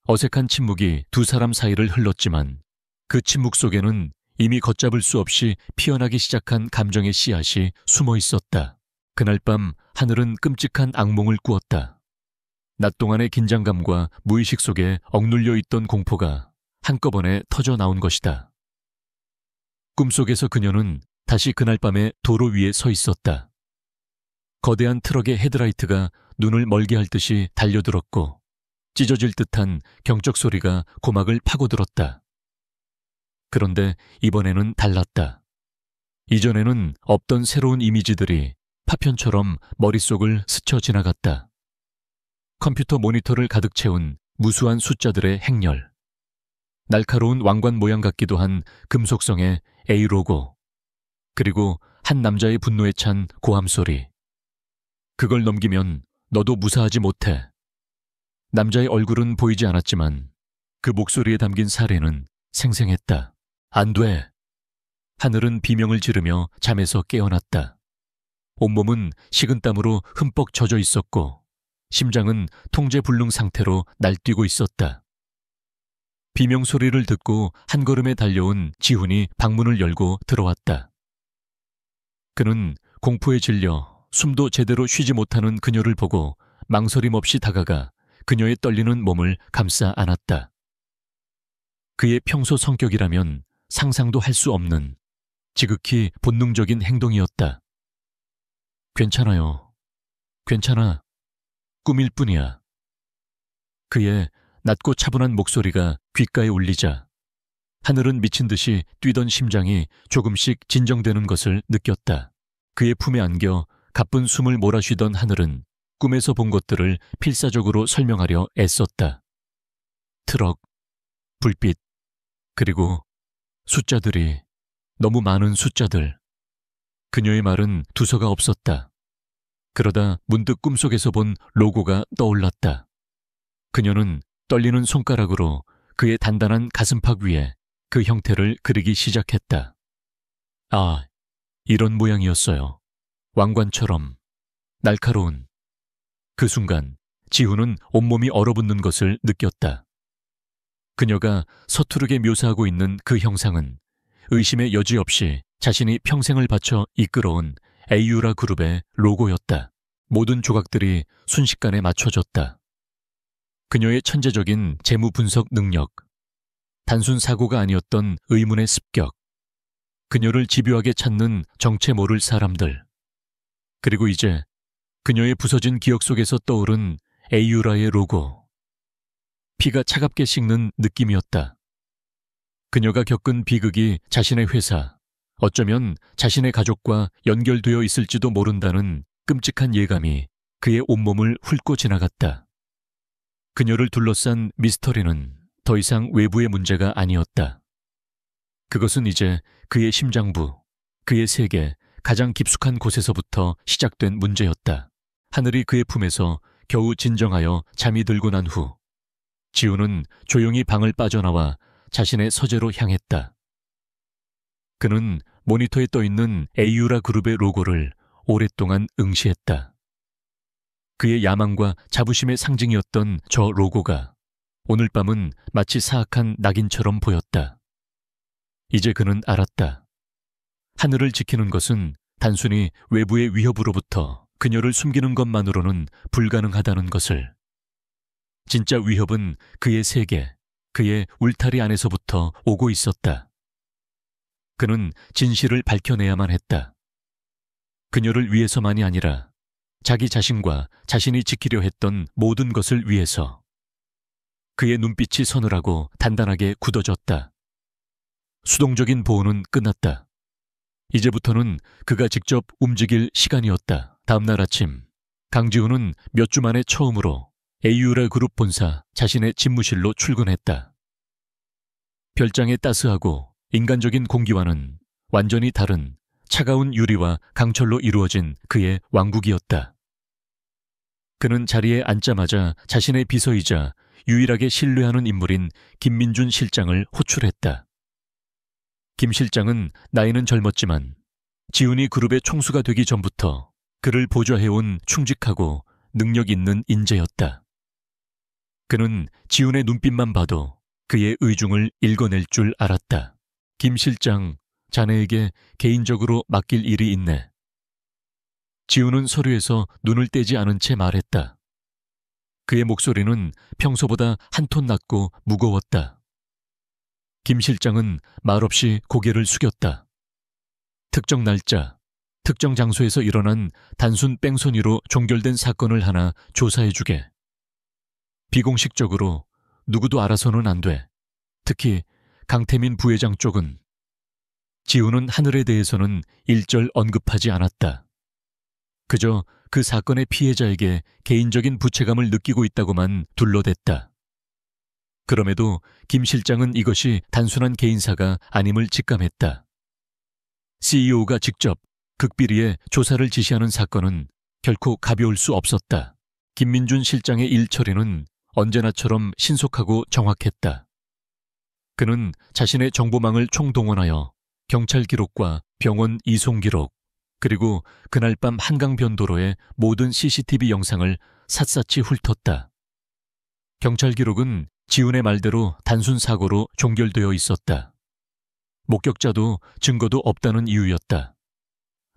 어색한 침묵이 두 사람 사이를 흘렀지만 그 침묵 속에는 이미 걷잡을 수 없이 피어나기 시작한 감정의 씨앗이 숨어 있었다. 그날 밤 하늘은 끔찍한 악몽을 꾸었다. 낮 동안의 긴장감과 무의식 속에 억눌려 있던 공포가 한꺼번에 터져 나온 것이다. 꿈속에서 그녀는 다시 그날 밤에 도로 위에 서 있었다. 거대한 트럭의 헤드라이트가 눈을 멀게 할 듯이 달려들었고 찢어질 듯한 경적 소리가 고막을 파고들었다. 그런데 이번에는 달랐다. 이전에는 없던 새로운 이미지들이 파편처럼 머릿속을 스쳐 지나갔다. 컴퓨터 모니터를 가득 채운 무수한 숫자들의 행렬. 날카로운 왕관 모양 같기도 한 금속성의 A 로고. 그리고 한 남자의 분노에 찬 고함 소리. 그걸 넘기면 너도 무사하지 못해. 남자의 얼굴은 보이지 않았지만 그 목소리에 담긴 사례는 생생했다. 안 돼. 하늘은 비명을 지르며 잠에서 깨어났다. 온몸은 식은땀으로 흠뻑 젖어 있었고 심장은 통제불능 상태로 날뛰고 있었다. 비명 소리를 듣고 한 걸음에 달려온 지훈이 방문을 열고 들어왔다. 그는 공포에 질려 숨도 제대로 쉬지 못하는 그녀를 보고 망설임 없이 다가가 그녀의 떨리는 몸을 감싸 안았다. 그의 평소 성격이라면 상상도 할 수 없는 지극히 본능적인 행동이었다. 괜찮아요. 괜찮아. 꿈일 뿐이야. 그의 낮고 차분한 목소리가 귓가에 울리자 하늘은 미친 듯이 뛰던 심장이 조금씩 진정되는 것을 느꼈다. 그의 품에 안겨 가쁜 숨을 몰아쉬던 하늘은 꿈에서 본 것들을 필사적으로 설명하려 애썼다. 트럭, 불빛, 그리고 숫자들이, 너무 많은 숫자들. 그녀의 말은 두서가 없었다. 그러다 문득 꿈속에서 본 로고가 떠올랐다. 그녀는 떨리는 손가락으로 그의 단단한 가슴팍 위에 그 형태를 그리기 시작했다. 아, 이런 모양이었어요. 왕관처럼 날카로운. 그 순간 지훈은 온몸이 얼어붙는 것을 느꼈다. 그녀가 서투르게 묘사하고 있는 그 형상은 의심의 여지 없이 자신이 평생을 바쳐 이끌어온 에이유라 그룹의 로고였다. 모든 조각들이 순식간에 맞춰졌다. 그녀의 천재적인 재무 분석 능력, 단순 사고가 아니었던 의문의 습격, 그녀를 집요하게 찾는 정체 모를 사람들, 그리고 이제 그녀의 부서진 기억 속에서 떠오른 에이유라의 로고. 피가 차갑게 식는 느낌이었다. 그녀가 겪은 비극이 자신의 회사, 어쩌면 자신의 가족과 연결되어 있을지도 모른다는 끔찍한 예감이 그의 온몸을 훑고 지나갔다. 그녀를 둘러싼 미스터리는 더 이상 외부의 문제가 아니었다. 그것은 이제 그의 심장부, 그의 세계 가장 깊숙한 곳에서부터 시작된 문제였다. 하늘이 그의 품에서 겨우 진정하여 잠이 들고 난 후 지훈은 조용히 방을 빠져나와 자신의 서재로 향했다. 그는 모니터에 떠있는 에이유라 그룹의 로고를 오랫동안 응시했다. 그의 야망과 자부심의 상징이었던 저 로고가 오늘 밤은 마치 사악한 낙인처럼 보였다. 이제 그는 알았다. 하늘을 지키는 것은 단순히 외부의 위협으로부터 그녀를 숨기는 것만으로는 불가능하다는 것을. 진짜 위협은 그의 세계, 그의 울타리 안에서부터 오고 있었다. 그는 진실을 밝혀내야만 했다. 그녀를 위해서만이 아니라 자기 자신과 자신이 지키려 했던 모든 것을 위해서. 그의 눈빛이 서늘하고 단단하게 굳어졌다. 수동적인 보호는 끝났다. 이제부터는 그가 직접 움직일 시간이었다. 다음날 아침, 강지훈은 몇 주 만에 처음으로 에이유라 그룹 본사 자신의 집무실로 출근했다. 별장의 따스하고 인간적인 공기와는 완전히 다른 차가운 유리와 강철로 이루어진 그의 왕국이었다. 그는 자리에 앉자마자 자신의 비서이자 유일하게 신뢰하는 인물인 김민준 실장을 호출했다. 김 실장은 나이는 젊었지만 지훈이 그룹의 총수가 되기 전부터 그를 보좌해온 충직하고 능력 있는 인재였다. 그는 지훈의 눈빛만 봐도 그의 의중을 읽어낼 줄 알았다. 김 실장, 자네에게 개인적으로 맡길 일이 있네. 지훈은 서류에서 눈을 떼지 않은 채 말했다. 그의 목소리는 평소보다 한 톤 낮고 무거웠다. 김 실장은 말없이 고개를 숙였다. 특정 날짜, 특정 장소에서 일어난 단순 뺑소니로 종결된 사건을 하나 조사해주게. 비공식적으로 누구도 알아서는 안 돼. 특히 강태민 부회장 쪽은. 지훈은 하늘에 대해서는 일절 언급하지 않았다. 그저 그 사건의 피해자에게 개인적인 부채감을 느끼고 있다고만 둘러댔다. 그럼에도 김 실장은 이것이 단순한 개인사가 아님을 직감했다. CEO가 직접 극비리에 조사를 지시하는 사건은 결코 가벼울 수 없었다. 김민준 실장의 일 처리는 언제나처럼 신속하고 정확했다. 그는 자신의 정보망을 총동원하여 경찰 기록과 병원 이송 기록, 그리고 그날 밤 한강변도로의 모든 CCTV 영상을 샅샅이 훑었다. 경찰 기록은 지훈의 말대로 단순 사고로 종결되어 있었다. 목격자도 증거도 없다는 이유였다.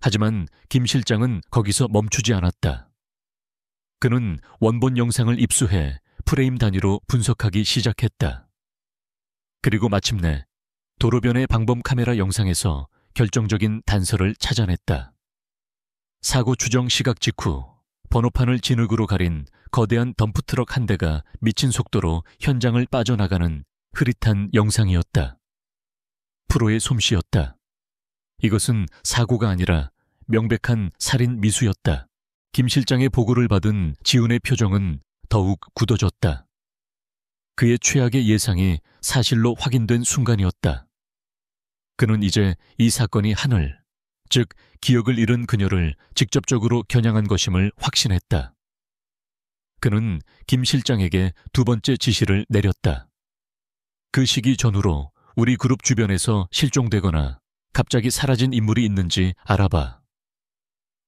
하지만 김 실장은 거기서 멈추지 않았다. 그는 원본 영상을 입수해 프레임 단위로 분석하기 시작했다. 그리고 마침내 도로변의 방범 카메라 영상에서 결정적인 단서를 찾아냈다. 사고 추정 시각 직후 번호판을 진흙으로 가린 거대한 덤프트럭 한 대가 미친 속도로 현장을 빠져나가는 흐릿한 영상이었다. 프로의 솜씨였다. 이것은 사고가 아니라 명백한 살인 미수였다. 김 실장의 보고를 받은 지훈의 표정은 더욱 굳어졌다. 그의 최악의 예상이 사실로 확인된 순간이었다. 그는 이제 이 사건이 하늘, 즉 기억을 잃은 그녀를 직접적으로 겨냥한 것임을 확신했다. 그는 김 실장에게 두 번째 지시를 내렸다. 그 시기 전후로 우리 그룹 주변에서 실종되거나 갑자기 사라진 인물이 있는지 알아봐.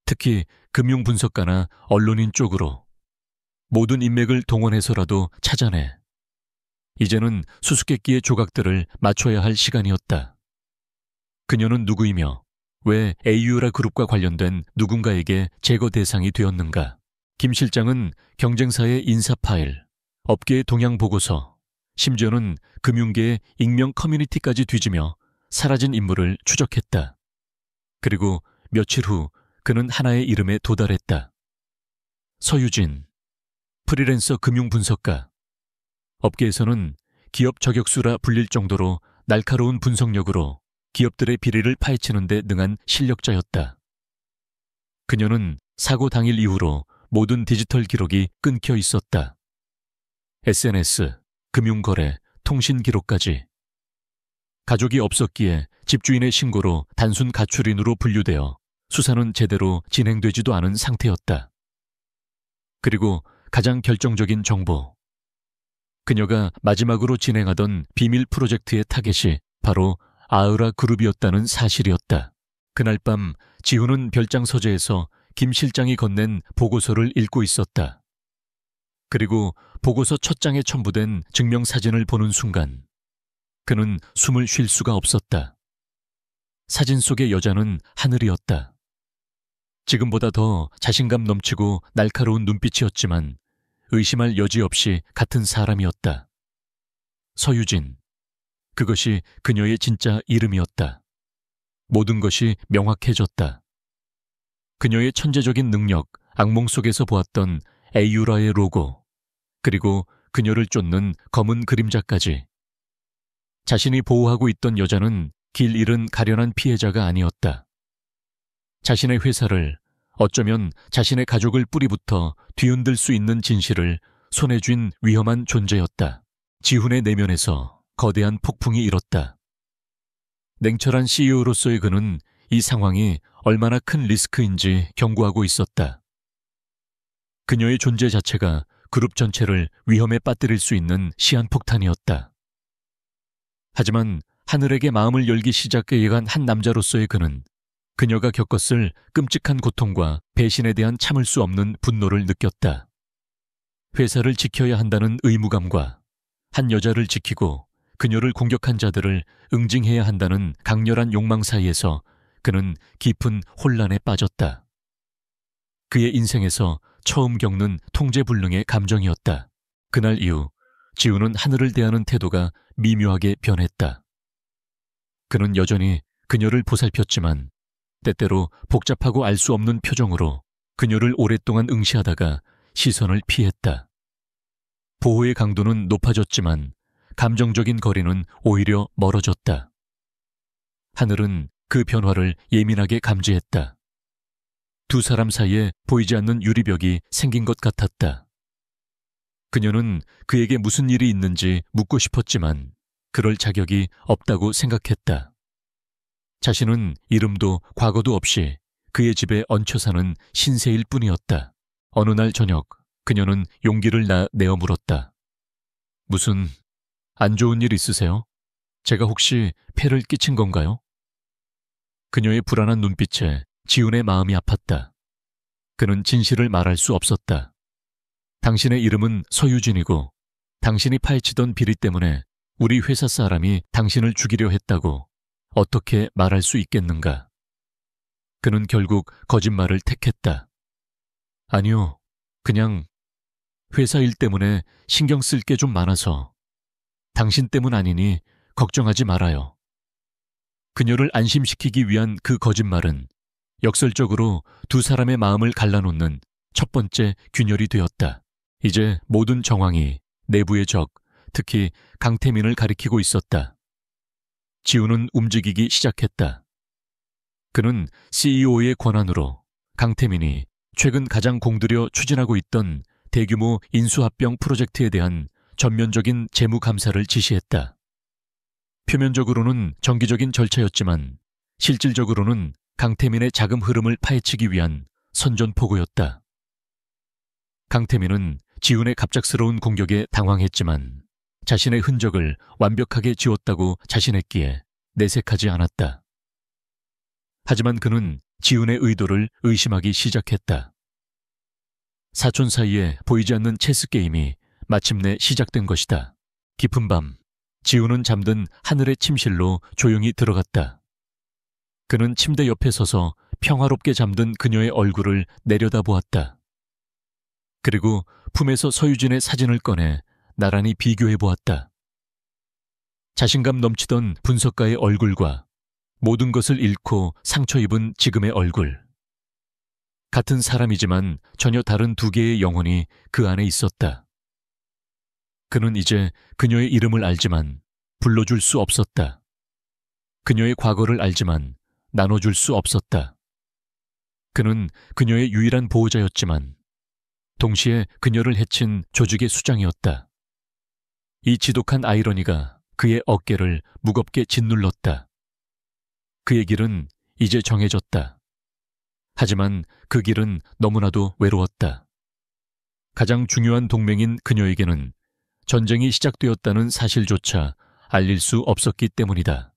특히 금융분석가나 언론인 쪽으로 모든 인맥을 동원해서라도 찾아내. 이제는 수수께끼의 조각들을 맞춰야 할 시간이었다. 그녀는 누구이며 왜 에이유라 그룹과 관련된 누군가에게 제거 대상이 되었는가? 김 실장은 경쟁사의 인사 파일, 업계의 동향 보고서, 심지어는 금융계의 익명 커뮤니티까지 뒤지며 사라진 인물을 추적했다. 그리고 며칠 후 그는 하나의 이름에 도달했다. 서유진, 프리랜서 금융분석가. 업계에서는 기업 저격수라 불릴 정도로 날카로운 분석력으로 기업들의 비리를 파헤치는 데 능한 실력자였다. 그녀는 사고 당일 이후로 모든 디지털 기록이 끊겨 있었다. SNS, 금융거래, 통신 기록까지. 가족이 없었기에 집주인의 신고로 단순 가출인으로 분류되어 수사는 제대로 진행되지도 않은 상태였다. 그리고 가장 결정적인 정보. 그녀가 마지막으로 진행하던 비밀 프로젝트의 타겟이 바로 아으라 그룹이었다는 사실이었다. 그날 밤 지훈은 별장 서재에서 김 실장이 건넨 보고서를 읽고 있었다. 그리고 보고서 첫 장에 첨부된 증명사진을 보는 순간 그는 숨을 쉴 수가 없었다. 사진 속의 여자는 하늘이었다. 지금보다 더 자신감 넘치고 날카로운 눈빛이었지만 의심할 여지 없이 같은 사람이었다. 서유진. 그것이 그녀의 진짜 이름이었다. 모든 것이 명확해졌다. 그녀의 천재적인 능력, 악몽 속에서 보았던 에이유라의 로고, 그리고 그녀를 쫓는 검은 그림자까지. 자신이 보호하고 있던 여자는 길 잃은 가련한 피해자가 아니었다. 자신의 회사를, 어쩌면 자신의 가족을 뿌리부터 뒤흔들 수 있는 진실을 손에 쥔 위험한 존재였다. 지훈의 내면에서 거대한 폭풍이 일었다. 냉철한 CEO로서의 그는 이 상황이 얼마나 큰 리스크인지 경고하고 있었다. 그녀의 존재 자체가 그룹 전체를 위험에 빠뜨릴 수 있는 시한폭탄이었다. 하지만 하늘에게 마음을 열기 시작해간 한 남자로서의 그는 그녀가 겪었을 끔찍한 고통과 배신에 대한 참을 수 없는 분노를 느꼈다. 회사를 지켜야 한다는 의무감과 한 여자를 지키고 그녀를 공격한 자들을 응징해야 한다는 강렬한 욕망 사이에서 그는 깊은 혼란에 빠졌다. 그의 인생에서 처음 겪는 통제불능의 감정이었다. 그날 이후 지훈은 하늘을 대하는 태도가 미묘하게 변했다. 그는 여전히 그녀를 보살폈지만 때때로 복잡하고 알 수 없는 표정으로 그녀를 오랫동안 응시하다가 시선을 피했다. 보호의 강도는 높아졌지만 감정적인 거리는 오히려 멀어졌다. 하늘은 그 변화를 예민하게 감지했다. 두 사람 사이에 보이지 않는 유리벽이 생긴 것 같았다. 그녀는 그에게 무슨 일이 있는지 묻고 싶었지만 그럴 자격이 없다고 생각했다. 자신은 이름도 과거도 없이 그의 집에 얹혀 사는 신세일 뿐이었다. 어느 날 저녁 그녀는 용기를 내어 물었다. 무슨 안 좋은 일 있으세요? 제가 혹시 폐를 끼친 건가요? 그녀의 불안한 눈빛에 지훈의 마음이 아팠다. 그는 진실을 말할 수 없었다. 당신의 이름은 서유진이고 당신이 파헤치던 비리 때문에 우리 회사 사람이 당신을 죽이려 했다고 어떻게 말할 수 있겠는가? 그는 결국 거짓말을 택했다. 아니요, 그냥 회사 일 때문에 신경 쓸 게 좀 많아서 당신 때문 아니니 걱정하지 말아요. 그녀를 안심시키기 위한 그 거짓말은 역설적으로 두 사람의 마음을 갈라놓는 첫 번째 균열이 되었다. 이제 모든 정황이 내부의 적, 특히 강태민을 가리키고 있었다. 지훈은 움직이기 시작했다. 그는 CEO의 권한으로 강태민이 최근 가장 공들여 추진하고 있던 대규모 인수합병 프로젝트에 대한 전면적인 재무 감사를 지시했다. 표면적으로는 정기적인 절차였지만 실질적으로는 강태민의 자금 흐름을 파헤치기 위한 선전포고였다. 강태민은 지훈의 갑작스러운 공격에 당황했지만 자신의 흔적을 완벽하게 지웠다고 자신했기에 내색하지 않았다. 하지만 그는 지훈의 의도를 의심하기 시작했다. 사촌 사이에 보이지 않는 체스 게임이 마침내 시작된 것이다. 깊은 밤, 지훈은 잠든 하늘의 침실로 조용히 들어갔다. 그는 침대 옆에 서서 평화롭게 잠든 그녀의 얼굴을 내려다보았다. 그리고 품에서 서유진의 사진을 꺼내 나란히 비교해 보았다. 자신감 넘치던 분석가의 얼굴과 모든 것을 잃고 상처 입은 지금의 얼굴. 같은 사람이지만 전혀 다른 두 개의 영혼이 그 안에 있었다. 그는 이제 그녀의 이름을 알지만 불러줄 수 없었다. 그녀의 과거를 알지만 나눠줄 수 없었다. 그는 그녀의 유일한 보호자였지만 동시에 그녀를 해친 조직의 수장이었다. 이 지독한 아이러니가 그의 어깨를 무겁게 짓눌렀다. 그의 길은 이제 정해졌다. 하지만 그 길은 너무나도 외로웠다. 가장 중요한 동맹인 그녀에게는 전쟁이 시작되었다는 사실조차 알릴 수 없었기 때문이다.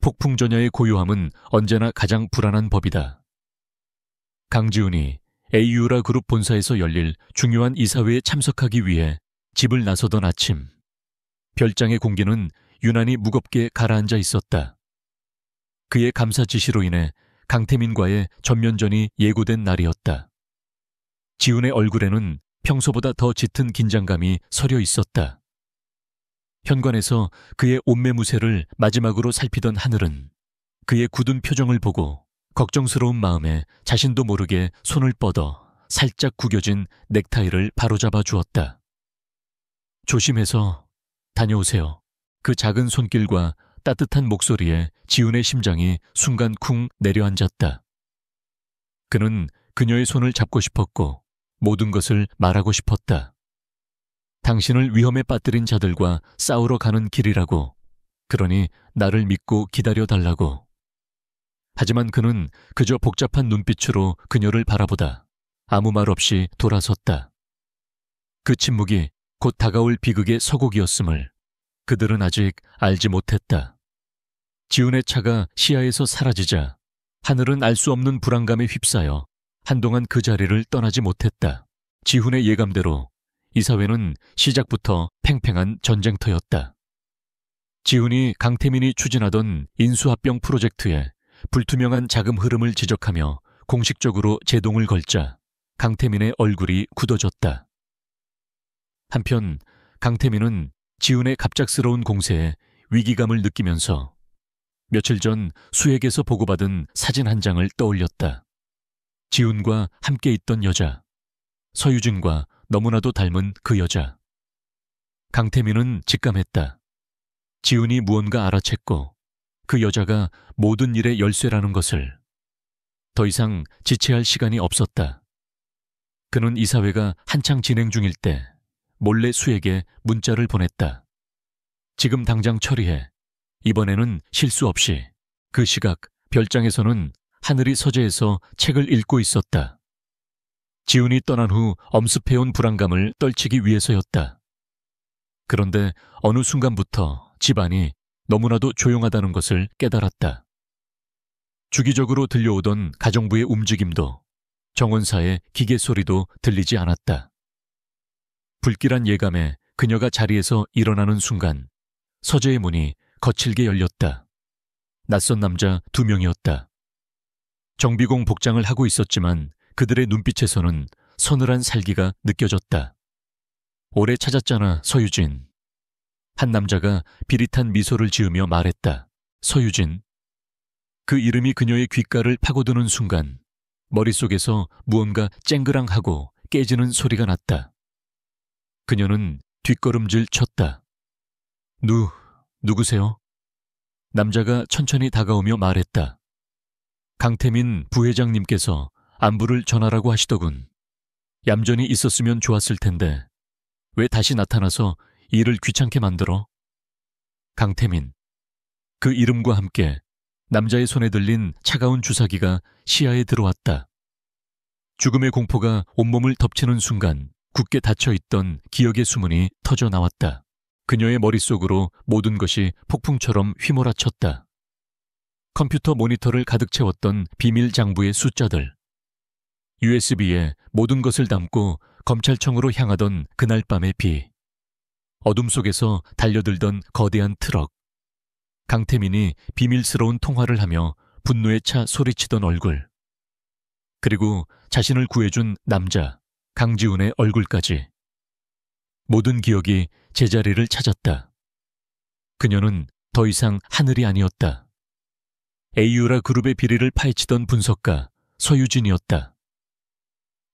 폭풍전야의 고요함은 언제나 가장 불안한 법이다. 강지훈이 AU라 그룹 본사에서 열릴 중요한 이사회에 참석하기 위해 집을 나서던 아침, 별장의 공기는 유난히 무겁게 가라앉아 있었다. 그의 감사 지시로 인해 강태민과의 전면전이 예고된 날이었다. 지훈의 얼굴에는 평소보다 더 짙은 긴장감이 서려 있었다. 현관에서 그의 옷매무새를 마지막으로 살피던 하늘은 그의 굳은 표정을 보고 걱정스러운 마음에 자신도 모르게 손을 뻗어 살짝 구겨진 넥타이를 바로잡아 주었다. 조심해서 다녀오세요. 그 작은 손길과 따뜻한 목소리에 지훈의 심장이 순간 쿵 내려앉았다. 그는 그녀의 손을 잡고 싶었고 모든 것을 말하고 싶었다. 당신을 위험에 빠뜨린 자들과 싸우러 가는 길이라고. 그러니 나를 믿고 기다려달라고. 하지만 그는 그저 복잡한 눈빛으로 그녀를 바라보다 아무 말 없이 돌아섰다. 그 침묵이 곧 다가올 비극의 서곡이었음을 그들은 아직 알지 못했다. 지훈의 차가 시야에서 사라지자 하늘은 알 수 없는 불안감에 휩싸여 한동안 그 자리를 떠나지 못했다. 지훈의 예감대로 이사회는 시작부터 팽팽한 전쟁터였다. 지훈이 강태민이 추진하던 인수합병 프로젝트에 불투명한 자금 흐름을 지적하며 공식적으로 제동을 걸자 강태민의 얼굴이 굳어졌다. 한편 강태민은 지훈의 갑작스러운 공세에 위기감을 느끼면서 며칠 전 수액에서 보고받은 사진 한 장을 떠올렸다. 지훈과 함께 있던 여자, 서유진과 너무나도 닮은 그 여자. 강태민은 직감했다. 지훈이 무언가 알아챘고 그 여자가 모든 일의 열쇠라는 것을. 더 이상 지체할 시간이 없었다. 그는 이사회가 한창 진행 중일 때 몰래 수에게 문자를 보냈다. 지금 당장 처리해. 이번에는 실수 없이. 그 시각 별장에서는 하늘이 서재에서 책을 읽고 있었다. 지훈이 떠난 후 엄습해온 불안감을 떨치기 위해서였다. 그런데 어느 순간부터 집안이 너무나도 조용하다는 것을 깨달았다. 주기적으로 들려오던 가정부의 움직임도 정원사의 기계 소리도 들리지 않았다. 불길한 예감에 그녀가 자리에서 일어나는 순간 서재의 문이 거칠게 열렸다. 낯선 남자 2명이었다. 정비공 복장을 하고 있었지만 그들의 눈빛에서는 서늘한 살기가 느껴졌다. 오래 찾았잖아, 서유진. 한 남자가 비릿한 미소를 지으며 말했다. 서유진. 그 이름이 그녀의 귓가를 파고드는 순간 머릿속에서 무언가 쨍그랑하고 깨지는 소리가 났다. 그녀는 뒷걸음질 쳤다. 누구세요? 남자가 천천히 다가오며 말했다. 강태민 부회장님께서 안부를 전하라고 하시더군. 얌전히 있었으면 좋았을 텐데 왜 다시 나타나서 일을 귀찮게 만들어? 강태민. 그 이름과 함께 남자의 손에 들린 차가운 주사기가 시야에 들어왔다. 죽음의 공포가 온몸을 덮치는 순간 굳게 닫혀있던 기억의 수문이 터져 나왔다. 그녀의 머릿속으로 모든 것이 폭풍처럼 휘몰아쳤다. 컴퓨터 모니터를 가득 채웠던 비밀 장부의 숫자들. USB에 모든 것을 담고 검찰청으로 향하던 그날 밤의 비. 어둠 속에서 달려들던 거대한 트럭. 강태민이 비밀스러운 통화를 하며 분노에 차 소리치던 얼굴. 그리고 자신을 구해준 남자, 강지훈의 얼굴까지. 모든 기억이 제자리를 찾았다. 그녀는 더 이상 하늘이 아니었다. 에이유라 그룹의 비리를 파헤치던 분석가 서유진이었다.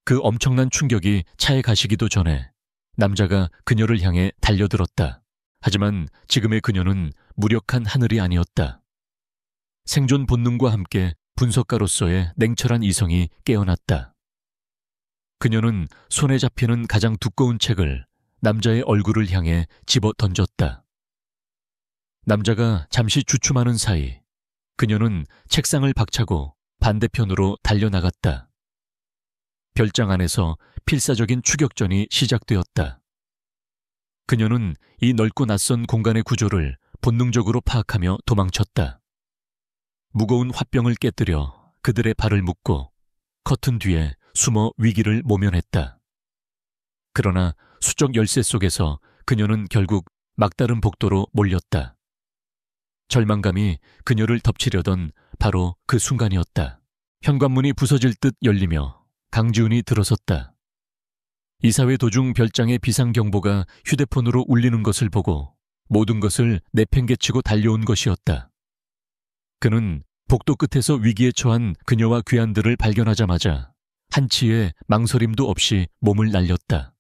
그 엄청난 충격이 차에 가시기도 전에 남자가 그녀를 향해 달려들었다. 하지만 지금의 그녀는 무력한 하늘이 아니었다. 생존 본능과 함께 분석가로서의 냉철한 이성이 깨어났다. 그녀는 손에 잡히는 가장 두꺼운 책을 남자의 얼굴을 향해 집어 던졌다. 남자가 잠시 주춤하는 사이 그녀는 책상을 박차고 반대편으로 달려나갔다. 별장 안에서 필사적인 추격전이 시작되었다. 그녀는 이 넓고 낯선 공간의 구조를 본능적으로 파악하며 도망쳤다. 무거운 화병을 깨뜨려 그들의 발을 묶고 커튼 뒤에 숨어 위기를 모면했다. 그러나 수적 열쇠 속에서 그녀는 결국 막다른 복도로 몰렸다. 절망감이 그녀를 덮치려던 바로 그 순간이었다. 현관문이 부서질 듯 열리며 강지훈이 들어섰다. 이사회 도중 별장의 비상경보가 휴대폰으로 울리는 것을 보고 모든 것을 내팽개치고 달려온 것이었다. 그는 복도 끝에서 위기에 처한 그녀와 귀환들을 발견하자마자 한치의 망설임도 없이 몸을 날렸다.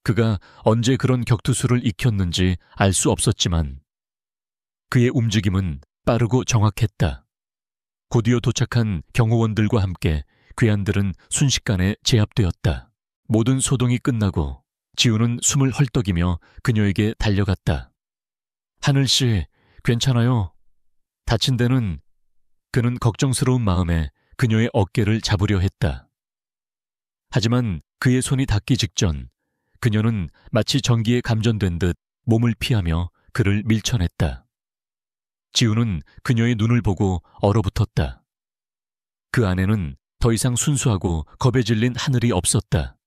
그가 언제 그런 격투수를 익혔는지 알 수 없었지만 그의 움직임은 빠르고 정확했다. 곧이어 도착한 경호원들과 함께 귀환들은 순식간에 제압되었다. 모든 소동이 끝나고 지우는 숨을 헐떡이며 그녀에게 달려갔다. 하늘씨, 괜찮아요? 다친 데는... 그는 걱정스러운 마음에 그녀의 어깨를 잡으려 했다. 하지만 그의 손이 닿기 직전 그녀는 마치 전기에 감전된 듯 몸을 피하며 그를 밀쳐냈다. 지우는 그녀의 눈을 보고 얼어붙었다. 그 안에는 더 이상 순수하고 겁에 질린 하늘이 없었다.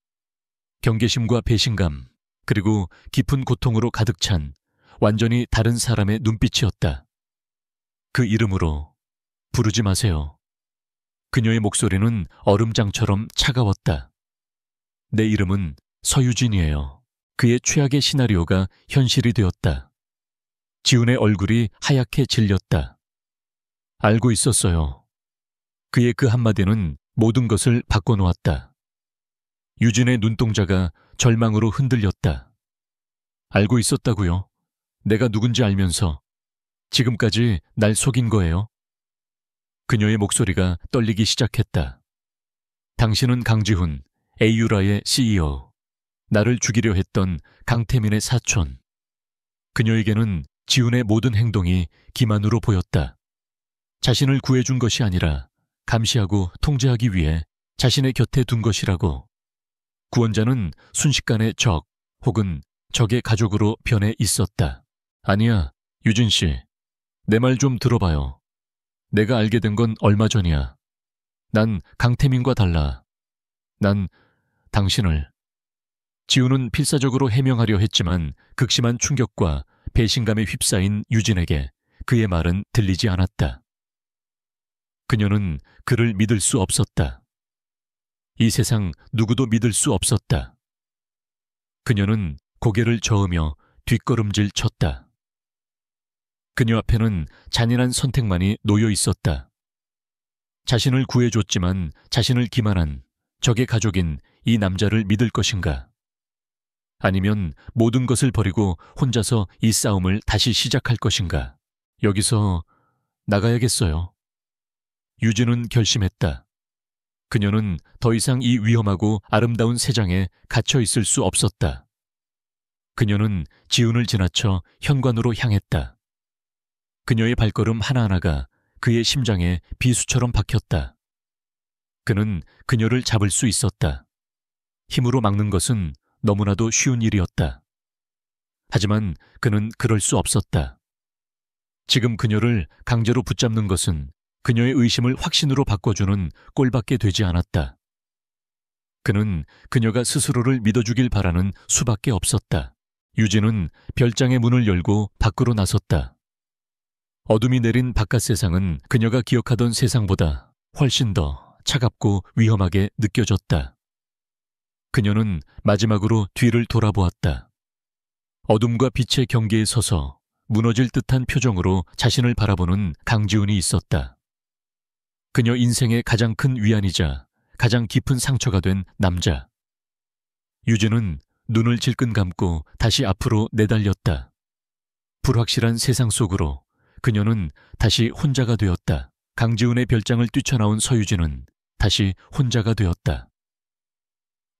경계심과 배신감, 그리고 깊은 고통으로 가득 찬 완전히 다른 사람의 눈빛이었다. 그 이름으로 부르지 마세요. 그녀의 목소리는 얼음장처럼 차가웠다. 내 이름은 서유진이에요. 그의 최악의 시나리오가 현실이 되었다. 지훈의 얼굴이 하얗게 질렸다. 알고 있었어요. 그의 그 한마디는 모든 것을 바꿔놓았다. 유진의 눈동자가 절망으로 흔들렸다. 알고 있었다고요? 내가 누군지 알면서 지금까지 날 속인 거예요? 그녀의 목소리가 떨리기 시작했다. 당신은 강지훈, 에이유라의 CEO, 나를 죽이려 했던 강태민의 사촌. 그녀에게는 지훈의 모든 행동이 기만으로 보였다. 자신을 구해준 것이 아니라 감시하고 통제하기 위해 자신의 곁에 둔 것이라고. 구원자는 순식간에 적 혹은 적의 가족으로 변해 있었다. 아니야, 유진 씨. 내 말 좀 들어봐요. 내가 알게 된 건 얼마 전이야. 난 강태민과 달라. 난 당신을... 지우는 필사적으로 해명하려 했지만 극심한 충격과 배신감에 휩싸인 유진에게 그의 말은 들리지 않았다. 그녀는 그를 믿을 수 없었다. 이 세상 누구도 믿을 수 없었다. 그녀는 고개를 저으며 뒷걸음질 쳤다. 그녀 앞에는 잔인한 선택만이 놓여 있었다. 자신을 구해줬지만 자신을 기만한 적의 가족인 이 남자를 믿을 것인가? 아니면 모든 것을 버리고 혼자서 이 싸움을 다시 시작할 것인가? 여기서 나가야겠어요. 유진은 결심했다. 그녀는 더 이상 이 위험하고 아름다운 세상에 갇혀 있을 수 없었다. 그녀는 지훈을 지나쳐 현관으로 향했다. 그녀의 발걸음 하나하나가 그의 심장에 비수처럼 박혔다. 그는 그녀를 잡을 수 있었다. 힘으로 막는 것은 너무나도 쉬운 일이었다. 하지만 그는 그럴 수 없었다. 지금 그녀를 강제로 붙잡는 것은 그녀의 의심을 확신으로 바꿔주는 꼴밖에 되지 않았다. 그는 그녀가 스스로를 믿어주길 바라는 수밖에 없었다. 유진은 별장의 문을 열고 밖으로 나섰다. 어둠이 내린 바깥 세상은 그녀가 기억하던 세상보다 훨씬 더 차갑고 위험하게 느껴졌다. 그녀는 마지막으로 뒤를 돌아보았다. 어둠과 빛의 경계에 서서 무너질 듯한 표정으로 자신을 바라보는 강지훈이 있었다. 그녀 인생의 가장 큰 위안이자 가장 깊은 상처가 된 남자. 유진은 눈을 질끈 감고 다시 앞으로 내달렸다. 불확실한 세상 속으로 그녀는 다시 혼자가 되었다. 강지훈의 별장을 뛰쳐나온 서유진은 다시 혼자가 되었다.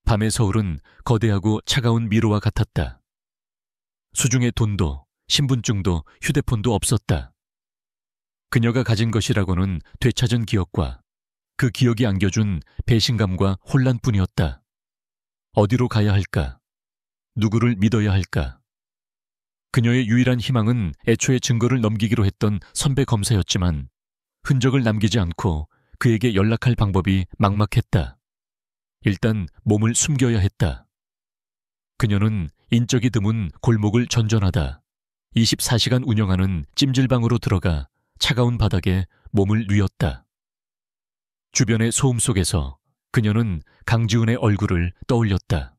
밤의 서울은 거대하고 차가운 미로와 같았다. 수중에 돈도 신분증도 휴대폰도 없었다. 그녀가 가진 것이라고는 되찾은 기억과 그 기억이 안겨준 배신감과 혼란뿐이었다. 어디로 가야 할까? 누구를 믿어야 할까? 그녀의 유일한 희망은 애초에 증거를 넘기기로 했던 선배 검사였지만 흔적을 남기지 않고 그에게 연락할 방법이 막막했다. 일단 몸을 숨겨야 했다. 그녀는 인적이 드문 골목을 전전하다 24시간 운영하는 찜질방으로 들어가 차가운 바닥에 몸을 뉘었다. 주변의 소음 속에서 그녀는 강지훈의 얼굴을 떠올렸다.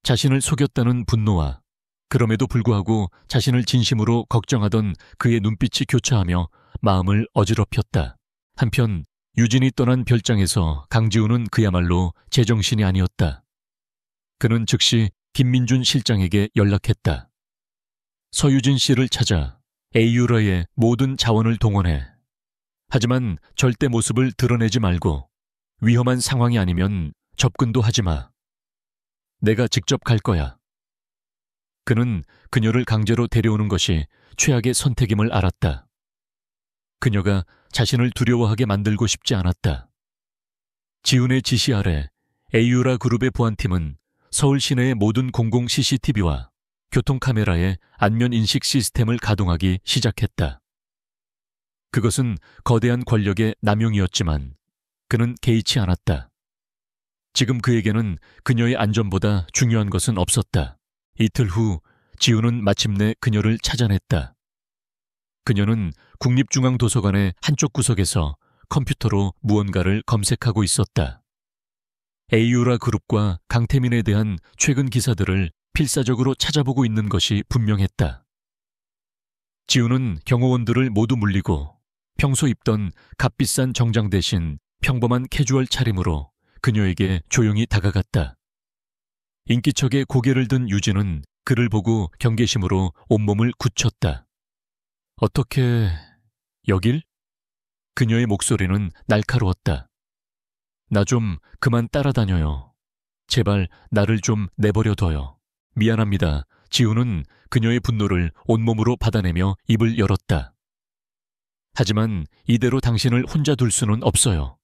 자신을 속였다는 분노와 그럼에도 불구하고 자신을 진심으로 걱정하던 그의 눈빛이 교차하며 마음을 어지럽혔다. 한편 유진이 떠난 별장에서 강지훈은 그야말로 제정신이 아니었다. 그는 즉시 김민준 실장에게 연락했다. 서유진 씨를 찾아 에이유라의 모든 자원을 동원해. 하지만 절대 모습을 드러내지 말고 위험한 상황이 아니면 접근도 하지 마. 내가 직접 갈 거야. 그는 그녀를 강제로 데려오는 것이 최악의 선택임을 알았다. 그녀가 자신을 두려워하게 만들고 싶지 않았다. 지훈의 지시 아래 에이유라 그룹의 보안팀은 서울 시내의 모든 공공 CCTV와 교통카메라의 안면인식 시스템을 가동하기 시작했다. 그것은 거대한 권력의 남용이었지만 그는 개의치 않았다. 지금 그에게는 그녀의 안전보다 중요한 것은 없었다. 이틀 후 지훈은 마침내 그녀를 찾아냈다. 그녀는 국립중앙도서관의 한쪽 구석에서 컴퓨터로 무언가를 검색하고 있었다. 에이유라 그룹과 강태민에 대한 최근 기사들을 필사적으로 찾아보고 있는 것이 분명했다. 지훈은 경호원들을 모두 물리고 평소 입던 값비싼 정장 대신 평범한 캐주얼 차림으로 그녀에게 조용히 다가갔다. 인기척에 고개를 든 유진은 그를 보고 경계심으로 온몸을 굳혔다. 어떻게... 여길? 그녀의 목소리는 날카로웠다. 나 좀 그만 따라다녀요. 제발 나를 좀 내버려둬요. 미안합니다. 지훈은 그녀의 분노를 온몸으로 받아내며 입을 열었다. 하지만 이대로 당신을 혼자 둘 수는 없어요.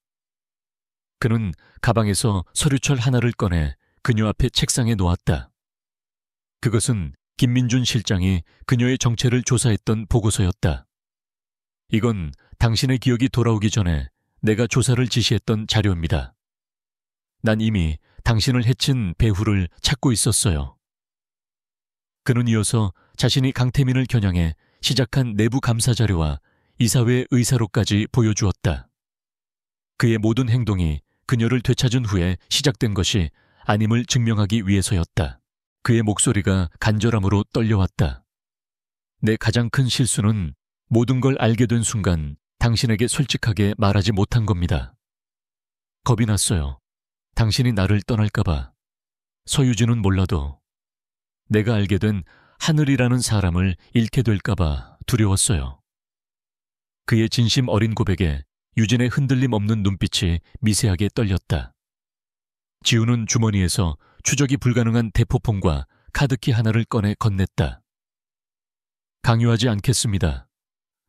그는 가방에서 서류철 하나를 꺼내 그녀 앞에 책상에 놓았다. 그것은 김민준 실장이 그녀의 정체를 조사했던 보고서였다. 이건 당신의 기억이 돌아오기 전에 내가 조사를 지시했던 자료입니다. 난 이미 당신을 해친 배후를 찾고 있었어요. 그는 이어서 자신이 강태민을 겨냥해 시작한 내부 감사 자료와 이사회 의사로까지 보여주었다. 그의 모든 행동이 그녀를 되찾은 후에 시작된 것이 아님을 증명하기 위해서였다. 그의 목소리가 간절함으로 떨려왔다. 내 가장 큰 실수는 모든 걸 알게 된 순간 당신에게 솔직하게 말하지 못한 겁니다. 겁이 났어요. 당신이 나를 떠날까봐. 서유진은 몰라도 내가 알게 된 하늘이라는 사람을 잃게 될까봐 두려웠어요. 그의 진심 어린 고백에 유진의 흔들림 없는 눈빛이 미세하게 떨렸다. 지훈은 주머니에서 추적이 불가능한 대포폰과 카드키 하나를 꺼내 건넸다. 강요하지 않겠습니다.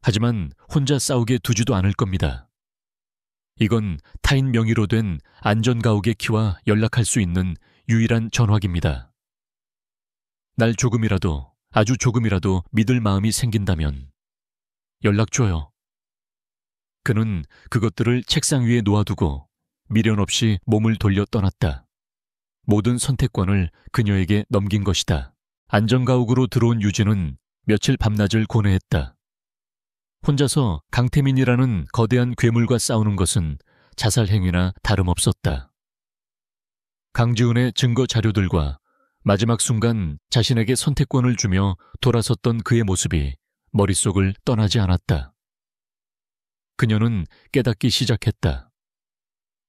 하지만 혼자 싸우게 두지도 않을 겁니다. 이건 타인 명의로 된 안전가옥의 키와 연락할 수 있는 유일한 전화기입니다. 날 조금이라도, 아주 조금이라도 믿을 마음이 생긴다면 연락 줘요. 그는 그것들을 책상 위에 놓아두고 미련 없이 몸을 돌려 떠났다. 모든 선택권을 그녀에게 넘긴 것이다. 안전가옥으로 들어온 유진은 며칠 밤낮을 고뇌했다. 혼자서 강태민이라는 거대한 괴물과 싸우는 것은 자살 행위나 다름없었다. 강지훈의 증거 자료들과 마지막 순간 자신에게 선택권을 주며 돌아섰던 그의 모습이 머릿속을 떠나지 않았다. 그녀는 깨닫기 시작했다.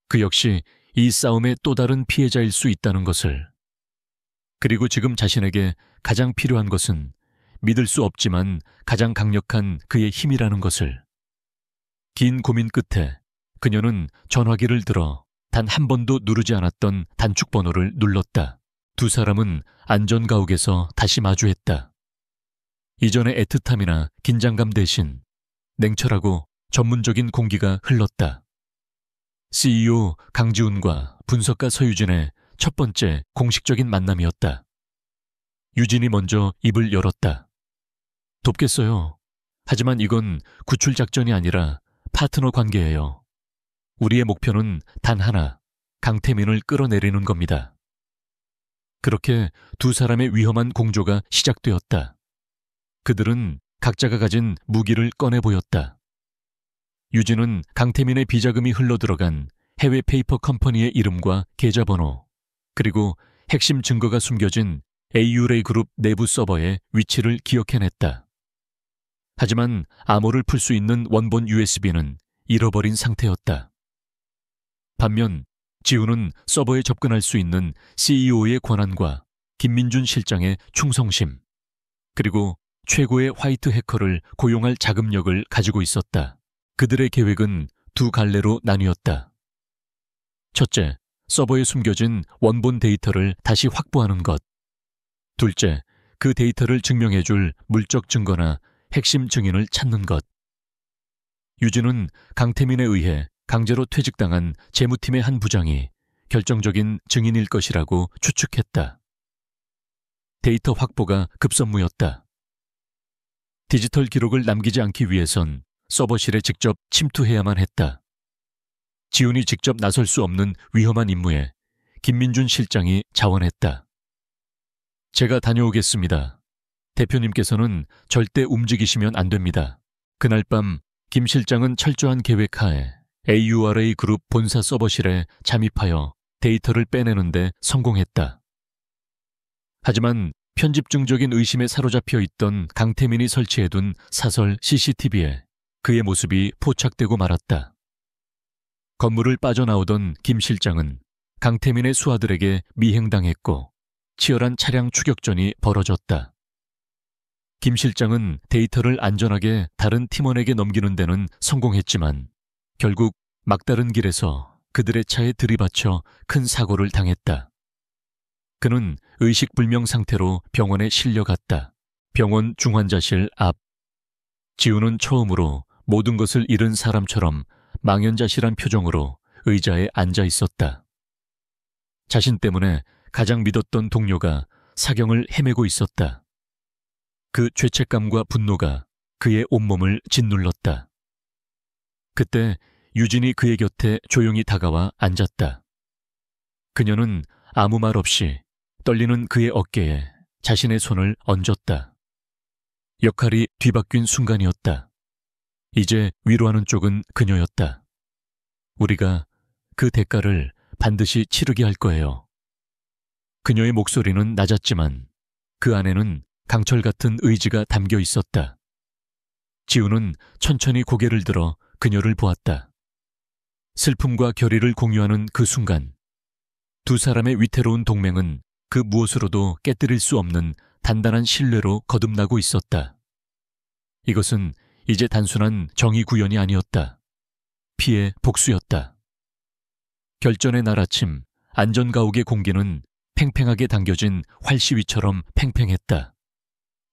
그 역시 이 싸움의 또 다른 피해자일 수 있다는 것을. 그리고 지금 자신에게 가장 필요한 것은 믿을 수 없지만 가장 강력한 그의 힘이라는 것을. 긴 고민 끝에 그녀는 전화기를 들어 단 한 번도 누르지 않았던 단축 번호를 눌렀다. 두 사람은 안전가옥에서 다시 마주했다. 이전의 애틋함이나 긴장감 대신 냉철하고 전문적인 공기가 흘렀다. CEO 강지훈과 분석가 서유진의 첫 번째 공식적인 만남이었다. 유진이 먼저 입을 열었다. 돕겠어요. 하지만 이건 구출 작전이 아니라 파트너 관계예요. 우리의 목표는 단 하나, 강태민을 끌어내리는 겁니다. 그렇게 두 사람의 위험한 공조가 시작되었다. 그들은 각자가 가진 무기를 꺼내 보였다. 유진은 강태민의 비자금이 흘러들어간 해외 페이퍼 컴퍼니의 이름과 계좌번호, 그리고 핵심 증거가 숨겨진 AU레이 그룹 내부 서버의 위치를 기억해냈다. 하지만 암호를 풀 수 있는 원본 USB는 잃어버린 상태였다. 반면 지훈은 서버에 접근할 수 있는 CEO의 권한과 김민준 실장의 충성심, 그리고 최고의 화이트 해커를 고용할 자금력을 가지고 있었다. 그들의 계획은 두 갈래로 나뉘었다. 첫째, 서버에 숨겨진 원본 데이터를 다시 확보하는 것. 둘째, 그 데이터를 증명해줄 물적 증거나 핵심 증인을 찾는 것. 유진은 강태민에 의해 강제로 퇴직당한 재무팀의 한 부장이 결정적인 증인일 것이라고 추측했다. 데이터 확보가 급선무였다. 디지털 기록을 남기지 않기 위해선 서버실에 직접 침투해야만 했다. 지훈이 직접 나설 수 없는 위험한 임무에 김민준 실장이 자원했다. 제가 다녀오겠습니다. 대표님께서는 절대 움직이시면 안 됩니다. 그날 밤 김 실장은 철저한 계획하에 AURA 그룹 본사 서버실에 잠입하여 데이터를 빼내는데 성공했다. 하지만 편집증적인 의심에 사로잡혀 있던 강태민이 설치해둔 사설 CCTV에 그의 모습이 포착되고 말았다. 건물을 빠져나오던 김 실장은 강태민의 수하들에게 미행당했고 치열한 차량 추격전이 벌어졌다. 김 실장은 데이터를 안전하게 다른 팀원에게 넘기는 데는 성공했지만 결국 막다른 길에서 그들의 차에 들이받쳐 큰 사고를 당했다. 그는 의식불명 상태로 병원에 실려갔다. 병원 중환자실 앞. 지훈은 처음으로 모든 것을 잃은 사람처럼 망연자실한 표정으로 의자에 앉아 있었다. 자신 때문에 가장 믿었던 동료가 사경을 헤매고 있었다. 그 죄책감과 분노가 그의 온몸을 짓눌렀다. 그때 유진이 그의 곁에 조용히 다가와 앉았다. 그녀는 아무 말 없이 떨리는 그의 어깨에 자신의 손을 얹었다. 역할이 뒤바뀐 순간이었다. 이제 위로하는 쪽은 그녀였다. 우리가 그 대가를 반드시 치르게 할 거예요. 그녀의 목소리는 낮았지만 그 안에는 강철 같은 의지가 담겨 있었다. 지훈은 천천히 고개를 들어 그녀를 보았다. 슬픔과 결의를 공유하는 그 순간, 두 사람의 위태로운 동맹은 그 무엇으로도 깨뜨릴 수 없는 단단한 신뢰로 거듭나고 있었다. 이것은 이제 단순한 정의 구현이 아니었다. 피의 복수였다. 결전의 날 아침, 안전가옥의 공기는 팽팽하게 당겨진 활시위처럼 팽팽했다.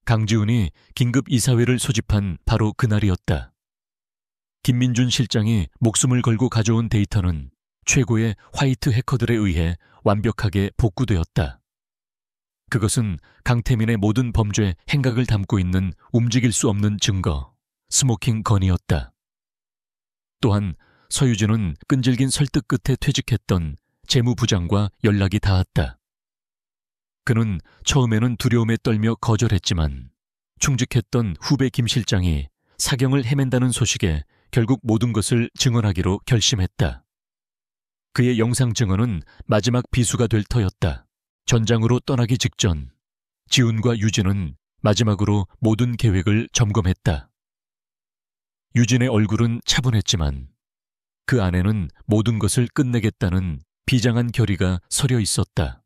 강지훈이 긴급 이사회를 소집한 바로 그날이었다. 김민준 실장이 목숨을 걸고 가져온 데이터는 최고의 화이트 해커들에 의해 완벽하게 복구되었다. 그것은 강태민의 모든 범죄 행각을 담고 있는 움직일 수 없는 증거, 스모킹 건이었다. 또한 서유진은 끈질긴 설득 끝에 퇴직했던 재무부장과 연락이 닿았다. 그는 처음에는 두려움에 떨며 거절했지만 충직했던 후배 김 실장이 사경을 헤맨다는 소식에 결국 모든 것을 증언하기로 결심했다. 그의 영상 증언은 마지막 비수가 될 터였다. 전장으로 떠나기 직전 지훈과 유진은 마지막으로 모든 계획을 점검했다. 유진의 얼굴은 차분했지만 그 안에는 모든 것을 끝내겠다는 비장한 결의가 서려 있었다.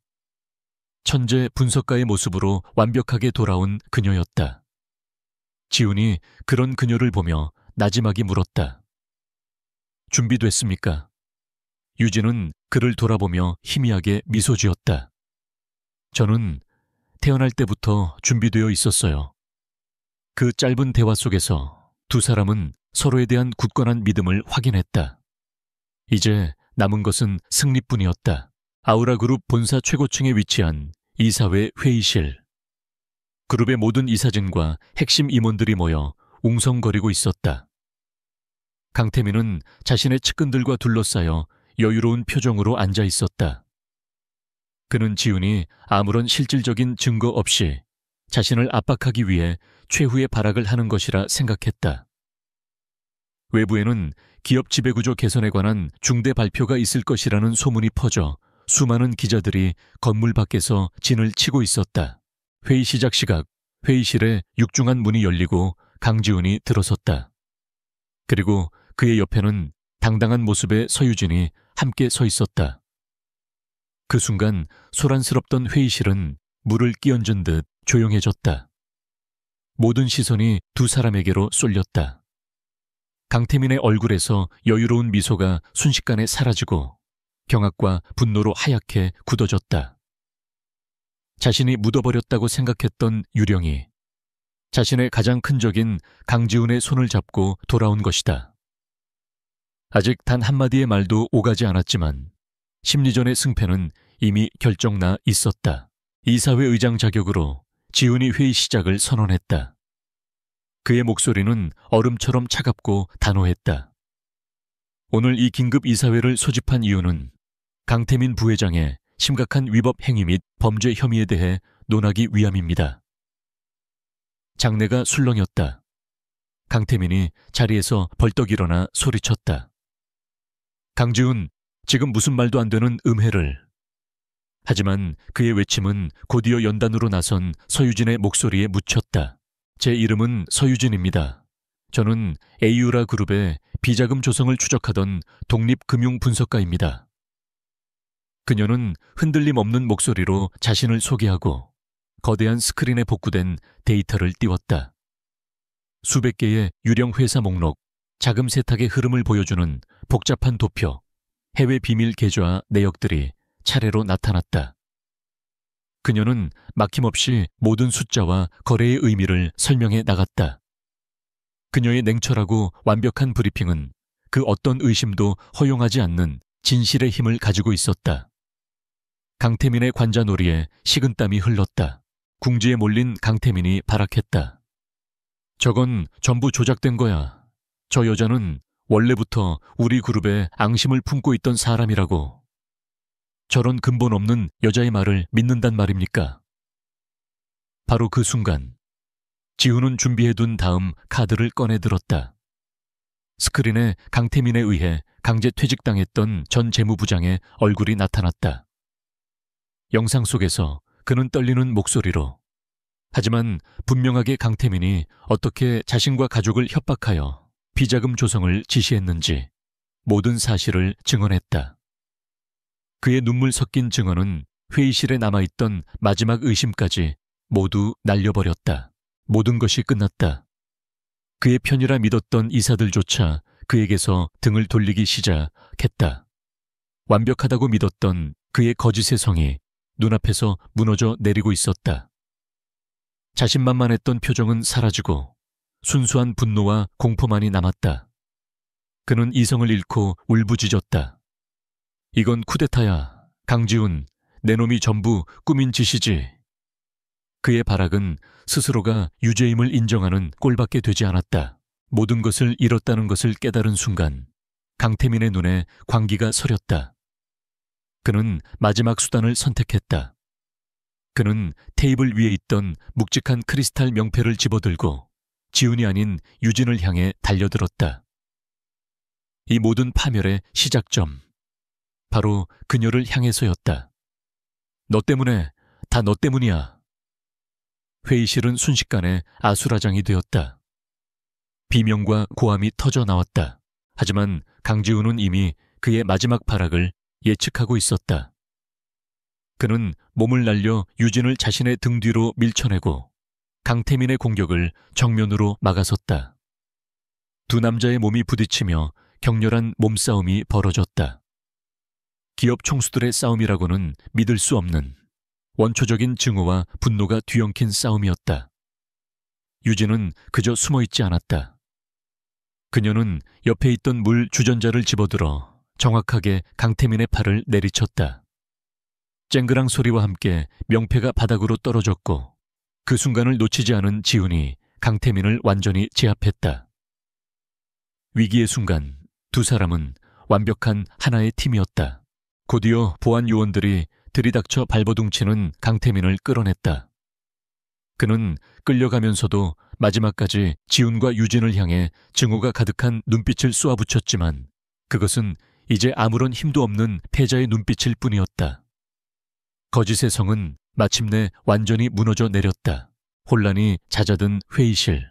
천재 분석가의 모습으로 완벽하게 돌아온 그녀였다. 지훈이 그런 그녀를 보며 나지막이 물었다. 준비됐습니까? 유진은 그를 돌아보며 희미하게 미소 지었다. 저는 태어날 때부터 준비되어 있었어요. 그 짧은 대화 속에서 두 사람은 서로에 대한 굳건한 믿음을 확인했다. 이제 남은 것은 승리뿐이었다. 아우라그룹 본사 최고층에 위치한 이사회 회의실. 그룹의 모든 이사진과 핵심 임원들이 모여 웅성거리고 있었다. 강태민은 자신의 측근들과 둘러싸여 여유로운 표정으로 앉아 있었다. 그는 지훈이 아무런 실질적인 증거 없이 자신을 압박하기 위해 최후의 발악을 하는 것이라 생각했다. 외부에는 기업 지배구조 개선에 관한 중대 발표가 있을 것이라는 소문이 퍼져 수많은 기자들이 건물 밖에서 진을 치고 있었다. 회의 시작 시각, 회의실에 육중한 문이 열리고 강지훈이 들어섰다. 그리고 그의 옆에는 당당한 모습의 서유진이 함께 서 있었다. 그 순간 소란스럽던 회의실은 물을 끼얹은 듯 조용해졌다. 모든 시선이 두 사람에게로 쏠렸다. 강태민의 얼굴에서 여유로운 미소가 순식간에 사라지고 경악과 분노로 하얗게 굳어졌다. 자신이 묻어버렸다고 생각했던 유령이 자신의 가장 큰 적인 강지훈의 손을 잡고 돌아온 것이다. 아직 단 한마디의 말도 오가지 않았지만 심리전의 승패는 이미 결정나 있었다. 이사회 의장 자격으로 지훈이 회의 시작을 선언했다. 그의 목소리는 얼음처럼 차갑고 단호했다. 오늘 이 긴급 이사회를 소집한 이유는 강태민 부회장의 심각한 위법 행위 및 범죄 혐의에 대해 논하기 위함입니다. 장내가 술렁였다. 강태민이 자리에서 벌떡 일어나 소리쳤다. 강지훈, 지금 무슨 말도 안 되는 음해를. 하지만 그의 외침은 곧이어 연단으로 나선 서유진의 목소리에 묻혔다. 제 이름은 서유진입니다. 저는 에이유라 그룹의 비자금 조성을 추적하던 독립금융분석가입니다. 그녀는 흔들림 없는 목소리로 자신을 소개하고 거대한 스크린에 복구된 데이터를 띄웠다. 수백 개의 유령 회사 목록, 자금 세탁의 흐름을 보여주는 복잡한 도표, 해외 비밀 계좌 내역들이 차례로 나타났다. 그녀는 막힘없이 모든 숫자와 거래의 의미를 설명해 나갔다. 그녀의 냉철하고 완벽한 브리핑은 그 어떤 의심도 허용하지 않는 진실의 힘을 가지고 있었다. 강태민의 관자놀이에 식은땀이 흘렀다. 궁지에 몰린 강태민이 발악했다. 저건 전부 조작된 거야. 저 여자는 원래부터 우리 그룹에 앙심을 품고 있던 사람이라고. 저런 근본 없는 여자의 말을 믿는단 말입니까? 바로 그 순간 지훈은 준비해둔 다음 카드를 꺼내들었다. 스크린에 강태민에 의해 강제 퇴직당했던 전 재무부장의 얼굴이 나타났다. 영상 속에서 그는 떨리는 목소리로, 하지만 분명하게 강태민이 어떻게 자신과 가족을 협박하여 비자금 조성을 지시했는지 모든 사실을 증언했다. 그의 눈물 섞인 증언은 회의실에 남아있던 마지막 의심까지 모두 날려버렸다. 모든 것이 끝났다. 그의 편이라 믿었던 이사들조차 그에게서 등을 돌리기 시작했다. 완벽하다고 믿었던 그의 거짓의 성이 눈앞에서 무너져 내리고 있었다. 자신만만했던 표정은 사라지고 순수한 분노와 공포만이 남았다. 그는 이성을 잃고 울부짖었다. 이건 쿠데타야. 강지훈, 내 놈이 전부 꾸민 짓이지. 그의 발악은 스스로가 유죄임을 인정하는 꼴밖에 되지 않았다. 모든 것을 잃었다는 것을 깨달은 순간 강태민의 눈에 광기가 서렸다. 그는 마지막 수단을 선택했다. 그는 테이블 위에 있던 묵직한 크리스탈 명패를 집어들고 지훈이 아닌 유진을 향해 달려들었다. 이 모든 파멸의 시작점, 바로 그녀를 향해서였다. 너 때문에, 다 너 때문이야. 회의실은 순식간에 아수라장이 되었다. 비명과 고함이 터져 나왔다. 하지만 강지훈은 이미 그의 마지막 발악을 예측하고 있었다. 그는 몸을 날려 유진을 자신의 등 뒤로 밀쳐내고 강태민의 공격을 정면으로 막아섰다. 두 남자의 몸이 부딪히며 격렬한 몸싸움이 벌어졌다. 기업 총수들의 싸움이라고는 믿을 수 없는 원초적인 증오와 분노가 뒤엉킨 싸움이었다. 유진은 그저 숨어있지 않았다. 그녀는 옆에 있던 물 주전자를 집어들어 정확하게 강태민의 팔을 내리쳤다. 쨍그랑 소리와 함께 명패가 바닥으로 떨어졌고 그 순간을 놓치지 않은 지훈이 강태민을 완전히 제압했다. 위기의 순간 두 사람은 완벽한 하나의 팀이었다. 곧이어 보안 요원들이 들이닥쳐 발버둥치는 강태민을 끌어냈다. 그는 끌려가면서도 마지막까지 지훈과 유진을 향해 증오가 가득한 눈빛을 쏘아붙였지만 그것은 이제 아무런 힘도 없는 패자의 눈빛일 뿐이었다. 거짓의 성은 마침내 완전히 무너져 내렸다. 혼란이 잦아든 회의실.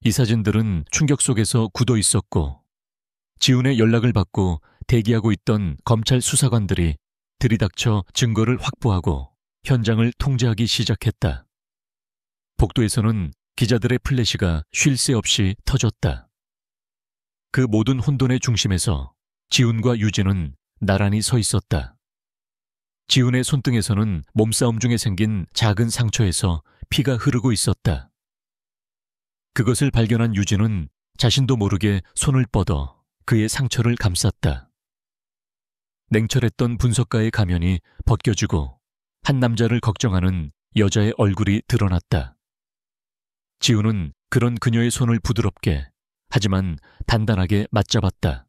이 사진들은 충격 속에서 굳어 있었고 지훈의 연락을 받고 대기하고 있던 검찰 수사관들이 들이닥쳐 증거를 확보하고 현장을 통제하기 시작했다. 복도에서는 기자들의 플래시가 쉴 새 없이 터졌다. 그 모든 혼돈의 중심에서 지훈과 유진은 나란히 서 있었다. 지훈의 손등에서는 몸싸움 중에 생긴 작은 상처에서 피가 흐르고 있었다. 그것을 발견한 유진은 자신도 모르게 손을 뻗어 그의 상처를 감쌌다. 냉철했던 분석가의 가면이 벗겨지고 한 남자를 걱정하는 여자의 얼굴이 드러났다. 지훈은 그런 그녀의 손을 부드럽게 하지만 단단하게 맞잡았다.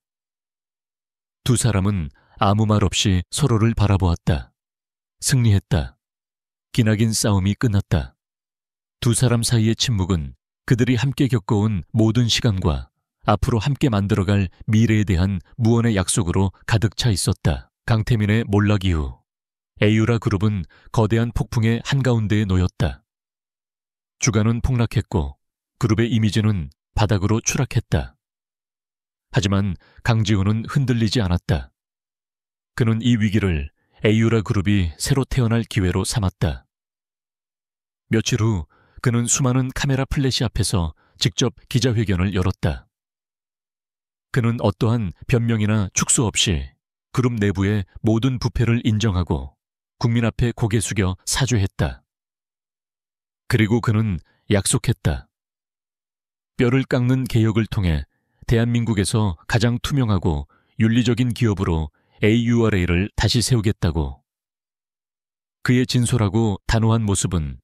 두 사람은 아무 말 없이 서로를 바라보았다. 승리했다. 기나긴 싸움이 끝났다. 두 사람 사이의 침묵은 그들이 함께 겪어온 모든 시간과 앞으로 함께 만들어갈 미래에 대한 무언의 약속으로 가득 차 있었다. 강태민의 몰락 이후 에이유라 그룹은 거대한 폭풍의 한가운데에 놓였다. 주가는 폭락했고 그룹의 이미지는 바닥으로 추락했다. 하지만 강지훈은 흔들리지 않았다. 그는 이 위기를 에이유라 그룹이 새로 태어날 기회로 삼았다. 며칠 후 그는 수많은 카메라 플래시 앞에서 직접 기자회견을 열었다. 그는 어떠한 변명이나 축소 없이 그룹 내부의 모든 부패를 인정하고 국민 앞에 고개 숙여 사죄했다. 그리고 그는 약속했다. 뼈를 깎는 개혁을 통해 대한민국에서 가장 투명하고 윤리적인 기업으로 AURA를 다시 세우겠다고. 그의 진솔하고 단호한 모습은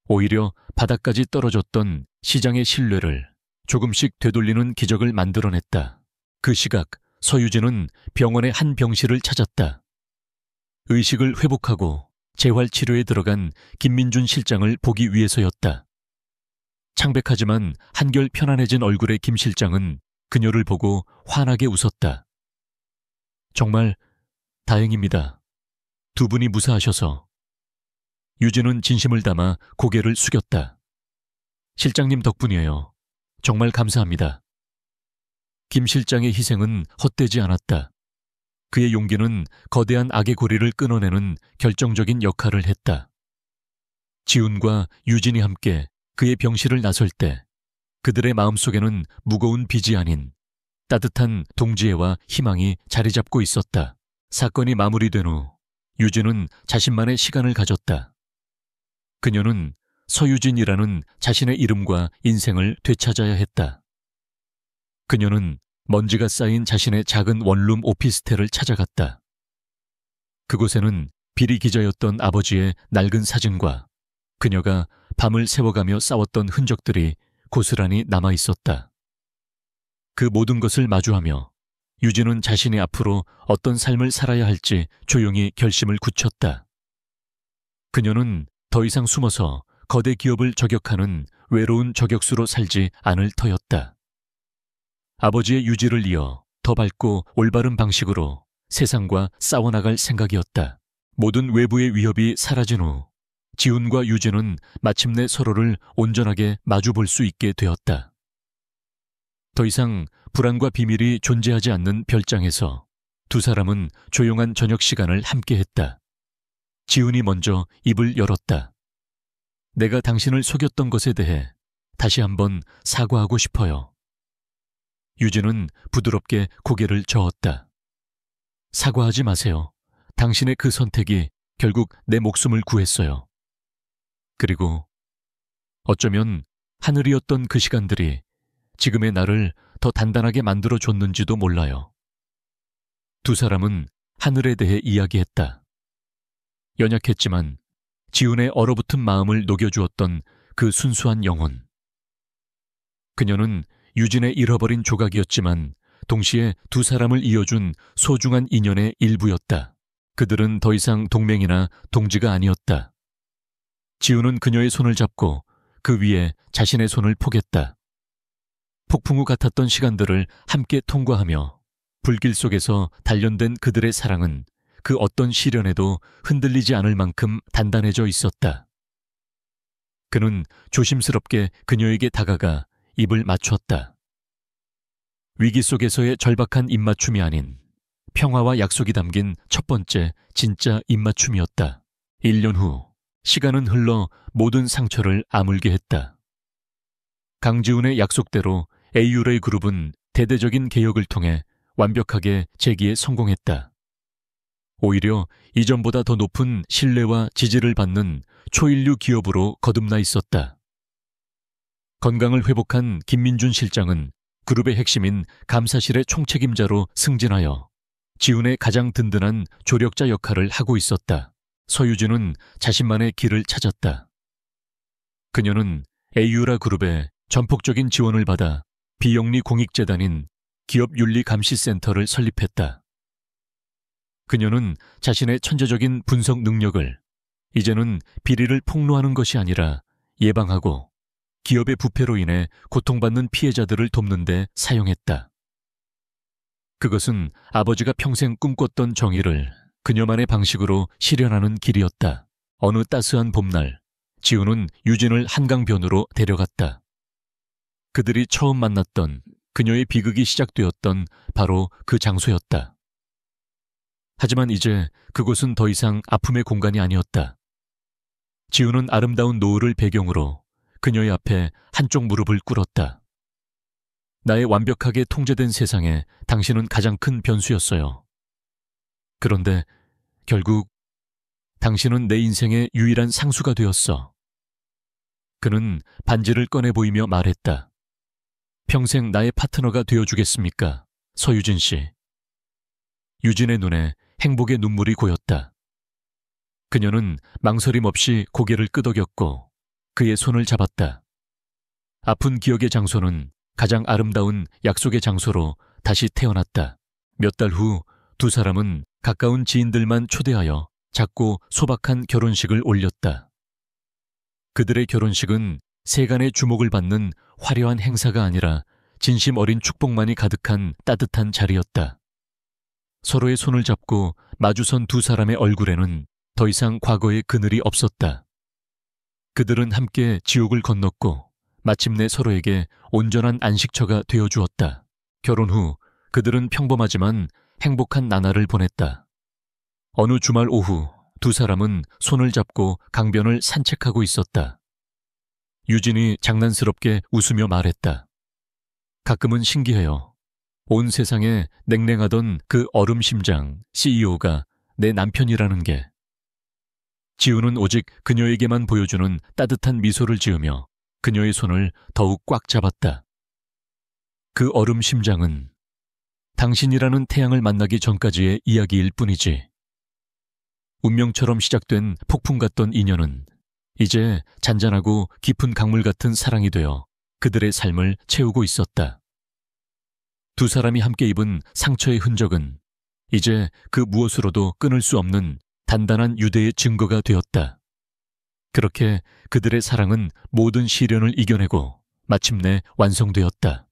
오히려 바닥까지 떨어졌던 시장의 신뢰를 조금씩 되돌리는 기적을 만들어냈다. 그 시각 서유진은 병원의 한 병실을 찾았다. 의식을 회복하고 재활치료에 들어간 김민준 실장을 보기 위해서였다. 창백하지만 한결 편안해진 얼굴의 김 실장은 그녀를 보고 환하게 웃었다. 정말 다행입니다. 두 분이 무사하셔서. 유진은 진심을 담아 고개를 숙였다. 실장님 덕분이에요. 정말 감사합니다. 김 실장의 희생은 헛되지 않았다. 그의 용기는 거대한 악의 고리를 끊어내는 결정적인 역할을 했다. 지훈과 유진이 함께 그의 병실을 나설 때 그들의 마음속에는 무거운 빚이 아닌 따뜻한 동지애와 희망이 자리 잡고 있었다. 사건이 마무리된 후 유진은 자신만의 시간을 가졌다. 그녀는 서유진이라는 자신의 이름과 인생을 되찾아야 했다. 그녀는 먼지가 쌓인 자신의 작은 원룸 오피스텔을 찾아갔다. 그곳에는 비리 기자였던 아버지의 낡은 사진과 그녀가 밤을 새워가며 싸웠던 흔적들이 고스란히 남아 있었다. 그 모든 것을 마주하며 유진은 자신이 앞으로 어떤 삶을 살아야 할지 조용히 결심을 굳혔다. 그녀는 더 이상 숨어서 거대 기업을 저격하는 외로운 저격수로 살지 않을 터였다. 아버지의 유지를 이어 더 밝고 올바른 방식으로 세상과 싸워나갈 생각이었다. 모든 외부의 위협이 사라진 후 지훈과 유진은 마침내 서로를 온전하게 마주볼 수 있게 되었다. 더 이상 불안과 비밀이 존재하지 않는 별장에서 두 사람은 조용한 저녁 시간을 함께했다. 지훈이 먼저 입을 열었다. 내가 당신을 속였던 것에 대해 다시 한번 사과하고 싶어요. 유진은 부드럽게 고개를 저었다. 사과하지 마세요. 당신의 그 선택이 결국 내 목숨을 구했어요. 그리고 어쩌면 하늘이었던 그 시간들이 지금의 나를 더 단단하게 만들어줬는지도 몰라요. 두 사람은 하늘에 대해 이야기했다. 연약했지만 지훈의 얼어붙은 마음을 녹여주었던 그 순수한 영혼. 그녀는 유진의 잃어버린 조각이었지만 동시에 두 사람을 이어준 소중한 인연의 일부였다. 그들은 더 이상 동맹이나 동지가 아니었다. 지훈은 그녀의 손을 잡고 그 위에 자신의 손을 포겠다. 폭풍우 같았던 시간들을 함께 통과하며 불길 속에서 단련된 그들의 사랑은 그 어떤 시련에도 흔들리지 않을 만큼 단단해져 있었다. 그는 조심스럽게 그녀에게 다가가 입을 맞췄다. 위기 속에서의 절박한 입맞춤이 아닌 평화와 약속이 담긴 첫 번째 진짜 입맞춤이었다. 1년 후 시간은 흘러 모든 상처를 아물게 했다. 강지훈의 약속대로 에이유레이 그룹은 대대적인 개혁을 통해 완벽하게 재기에 성공했다. 오히려 이전보다 더 높은 신뢰와 지지를 받는 초인류 기업으로 거듭나 있었다. 건강을 회복한 김민준 실장은 그룹의 핵심인 감사실의 총책임자로 승진하여 지훈의 가장 든든한 조력자 역할을 하고 있었다. 서유진은 자신만의 길을 찾았다. 그녀는 에이유라 그룹의 전폭적인 지원을 받아 비영리 공익재단인 기업윤리감시센터를 설립했다. 그녀는 자신의 천재적인 분석 능력을 이제는 비리를 폭로하는 것이 아니라 예방하고 기업의 부패로 인해 고통받는 피해자들을 돕는 데 사용했다. 그것은 아버지가 평생 꿈꿨던 정의를 그녀만의 방식으로 실현하는 길이었다. 어느 따스한 봄날, 지훈은 유진을 한강변으로 데려갔다. 그들이 처음 만났던 그녀의 비극이 시작되었던 바로 그 장소였다. 하지만 이제 그곳은 더 이상 아픔의 공간이 아니었다. 지훈은 아름다운 노을을 배경으로 그녀의 앞에 한쪽 무릎을 꿇었다. 나의 완벽하게 통제된 세상에 당신은 가장 큰 변수였어요. 그런데 결국 당신은 내 인생의 유일한 상수가 되었어. 그는 반지를 꺼내 보이며 말했다. 평생 나의 파트너가 되어주겠습니까? 서유진 씨. 유진의 눈에 행복의 눈물이 고였다. 그녀는 망설임 없이 고개를 끄덕였고 그의 손을 잡았다. 아픈 기억의 장소는 가장 아름다운 약속의 장소로 다시 태어났다. 몇 달 후 두 사람은 가까운 지인들만 초대하여 작고 소박한 결혼식을 올렸다. 그들의 결혼식은 세간의 주목을 받는 화려한 행사가 아니라 진심 어린 축복만이 가득한 따뜻한 자리였다. 서로의 손을 잡고 마주선 두 사람의 얼굴에는 더 이상 과거의 그늘이 없었다. 그들은 함께 지옥을 건넜고 마침내 서로에게 온전한 안식처가 되어주었다. 결혼 후 그들은 평범하지만 행복한 나날을 보냈다. 어느 주말 오후 두 사람은 손을 잡고 강변을 산책하고 있었다. 유진이 장난스럽게 웃으며 말했다. 가끔은 신기해요. 온 세상에 냉랭하던 그 얼음 심장 CEO가 내 남편이라는 게. 지우는 오직 그녀에게만 보여주는 따뜻한 미소를 지으며 그녀의 손을 더욱 꽉 잡았다. 그 얼음 심장은 당신이라는 태양을 만나기 전까지의 이야기일 뿐이지. 운명처럼 시작된 폭풍 같던 인연은 이제 잔잔하고 깊은 강물 같은 사랑이 되어 그들의 삶을 채우고 있었다. 두 사람이 함께 입은 상처의 흔적은 이제 그 무엇으로도 끊을 수 없는 단단한 유대의 증거가 되었다. 그렇게 그들의 사랑은 모든 시련을 이겨내고 마침내 완성되었다.